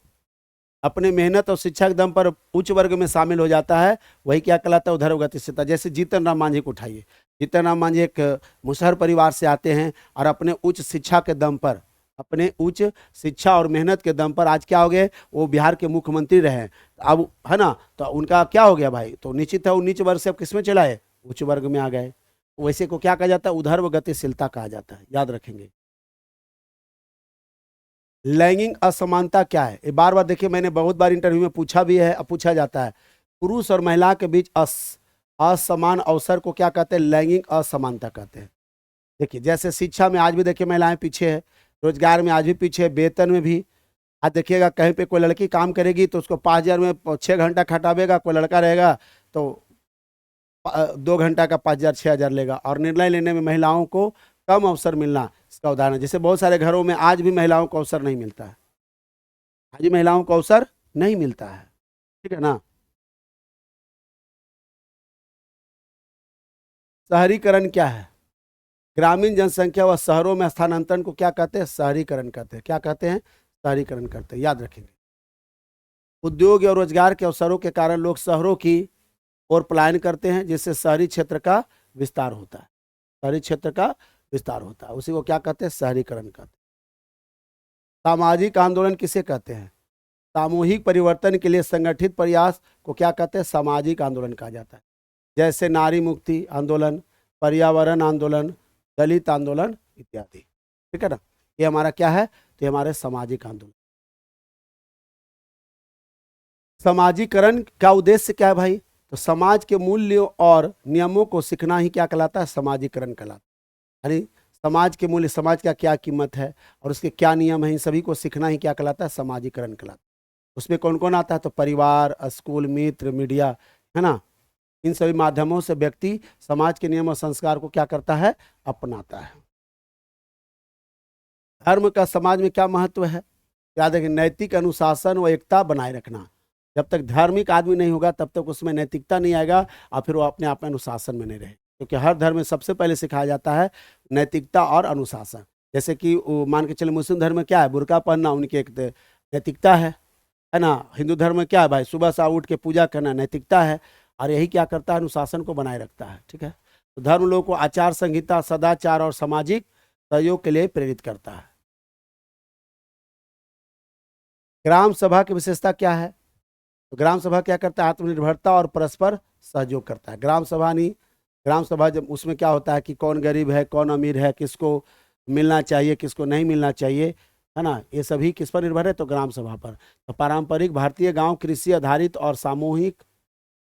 अपने मेहनत और शिक्षा के दम पर उच्च वर्ग में शामिल हो जाता है, वही क्या कहलाता है? उधर्व गतिशीलता। जैसे जीतन राम मांझी को उठाइए, जीतन राम मांझी एक मुसहर परिवार से आते हैं और अपने उच्च शिक्षा के दम पर, अपने उच्च शिक्षा और मेहनत के दम पर आज क्या हो गए? वो बिहार के मुख्यमंत्री रहे। अब है ना, तो उनका क्या हो गया भाई, तो निश्चित है वो नीच वर्ग से अब किसमें चला है? उच्च वर्ग में आ गए। वैसे को क्या कहा जाता है? उधर्व गतिशीलता कहा जाता है, याद रखेंगे। लैंगिक असमानता क्या है? ये बार बार देखिए मैंने बहुत बार इंटरव्यू में पूछा भी है, अब पूछा जाता है। पुरुष और महिला के बीच असमान अवसर को क्या कहते हैं? लैंगिक असमानता कहते हैं। देखिए जैसे शिक्षा में आज भी देखिए महिलाएं पीछे है, रोजगार में आज भी पीछे है, वेतन में भी। आज देखिएगा कहीं पे कोई लड़की काम करेगी तो उसको 5,000 में 6 घंटा खटावेगा, कोई लड़का रहेगा तो 2 घंटा का 5,000 6,000 लेगा। और निर्णय लेने में महिलाओं को कम अवसर मिलना इसका उदाहरण है। जैसे बहुत सारे घरों में आज भी महिलाओं को अवसर नहीं मिलता है, आज भी महिलाओं को अवसर नहीं मिलता है। ठीक है ना। शहरीकरण क्या है? ग्रामीण जनसंख्या व शहरों में स्थानांतरण को क्या कहते हैं? शहरीकरण कहते हैं। क्या कहते हैं? शहरीकरण करते हैं, याद रखेंगे। उद्योग और रोजगार के अवसरों के कारण लोग शहरों की ओर पलायन करते हैं, जिससे शहरी क्षेत्र का विस्तार होता है। शहरी क्षेत्र का विस्तार होता है, उसी को क्या कहते हैं? शहरीकरण कहते हैं। सामाजिक आंदोलन किसे कहते हैं? सामूहिक परिवर्तन के लिए संगठित प्रयास को क्या कहते हैं? सामाजिक आंदोलन कहा जाता है। जैसे नारी मुक्ति आंदोलन, पर्यावरण आंदोलन, दलित आंदोलन इत्यादि। ठीक है ना, ये हमारा क्या है? तो ये हमारे सामाजिक आंदोलन। समाजीकरण का उद्देश्य क्या है भाई? तो समाज के मूल्यों और नियमों को सीखना ही क्या कहलाता है? समाजीकरण कहलाता है। यानी समाज के मूल्य, समाज का क्या कीमत है और उसके क्या नियम है, इन सभी को सीखना ही क्या कहलाता है? समाजीकरण कहलाता है। उसमें कौन कौन आता है? तो परिवार, स्कूल, मित्र, मीडिया, है ना, इन सभी माध्यमों से व्यक्ति समाज के नियम और संस्कार को क्या करता है? अपनाता है। धर्म का समाज में क्या महत्व है? याद रखें, नैतिक अनुशासन व एकता बनाए रखना। जब तक धार्मिक आदमी नहीं होगा तब तक उसमें नैतिकता नहीं आएगा और फिर वो अपने आप में अनुशासन में नहीं रहे, क्योंकि हर धर्म में सबसे पहले सिखाया जाता है नैतिकता और अनुशासन। जैसे कि मान के चले मुस्लिम धर्म में क्या है, बुर्का पहनना उनकी एक नैतिकता है ना। हिंदू धर्म में क्या है भाई, सुबह से उठ के पूजा करना नैतिकता है, और यही क्या करता है, अनुशासन को बनाए रखता है। ठीक है, तो धर्म लोगों को आचार संहिता, सदाचार और सामाजिक सहयोग के लिए प्रेरित करता है। ग्राम सभा की विशेषता क्या है, तो ग्राम सभा क्या करता है, आत्मनिर्भरता और परस्पर सहयोग करता है। ग्राम सभा जब उसमें क्या होता है कि कौन गरीब है, कौन अमीर है, किसको मिलना चाहिए, किसको नहीं मिलना चाहिए, है ना, ये सभी किस पर निर्भर है, तो ग्राम सभा पर। तो पारंपरिक भारतीय गांव कृषि आधारित और सामूहिक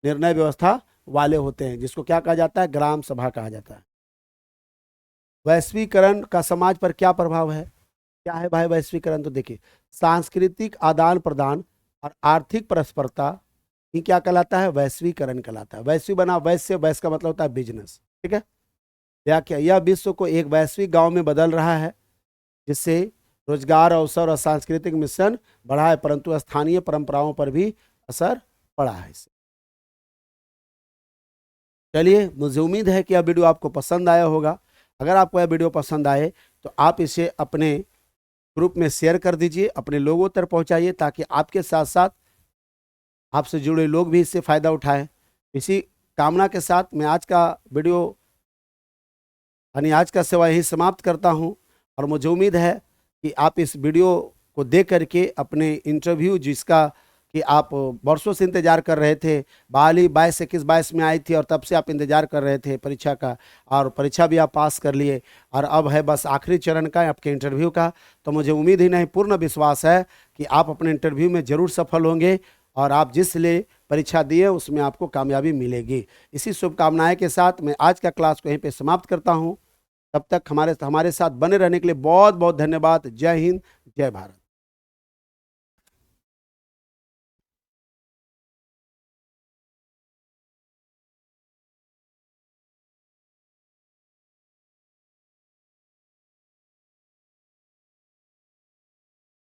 निर्णय व्यवस्था वाले होते हैं, जिसको क्या कहा जाता है, ग्राम सभा कहा जाता है। वैश्वीकरण का समाज पर क्या प्रभाव है, क्या है भाई वैश्वीकरण, तो देखिए सांस्कृतिक आदान प्रदान और आर्थिक परस्परता ही क्या कहलाता है, वैश्वीकरण कहलाता है। वैश्वी बना वैश्य, वैश्य का मतलब होता है बिजनेस। ठीक है, यह विश्व को एक वैश्विक गांव में बदल रहा है, जिससे रोजगार अवसर और सांस्कृतिक मिश्रण बढ़ा है, परंतु स्थानीय परंपराओं पर भी असर पड़ा है इससे। चलिए, मुझे उम्मीद है कि यह वीडियो आपको पसंद आया होगा। अगर आपको यह वीडियो पसंद आए तो आप इसे अपने ग्रुप में शेयर कर दीजिए, अपने लोगों तक पहुंचाइए, ताकि आपके साथ साथ आपसे जुड़े लोग भी इससे फायदा उठाएं। इसी कामना के साथ मैं आज का वीडियो यानी आज का सेवा यही समाप्त करता हूं, और मुझे उम्मीद है कि आप इस वीडियो को देख करके अपने इंटरव्यू, जिसका कि आप वर्षों से इंतजार कर रहे थे, बहाली 22-21-22 में आई थी और तब से आप इंतजार कर रहे थे परीक्षा का, और परीक्षा भी आप पास कर लिए, और अब है बस आखिरी चरण का आपके इंटरव्यू का। तो मुझे उम्मीद ही नहीं, पूर्ण विश्वास है कि आप अपने इंटरव्यू में ज़रूर सफल होंगे, और आप जिस लिए परीक्षा दिए उसमें आपको कामयाबी मिलेगी। इसी शुभकामनाएं के साथ मैं आज का क्लास को यहीं पे समाप्त करता हूं। तब तक हमारे साथ बने रहने के लिए बहुत बहुत धन्यवाद। जय हिंद, जय भारत।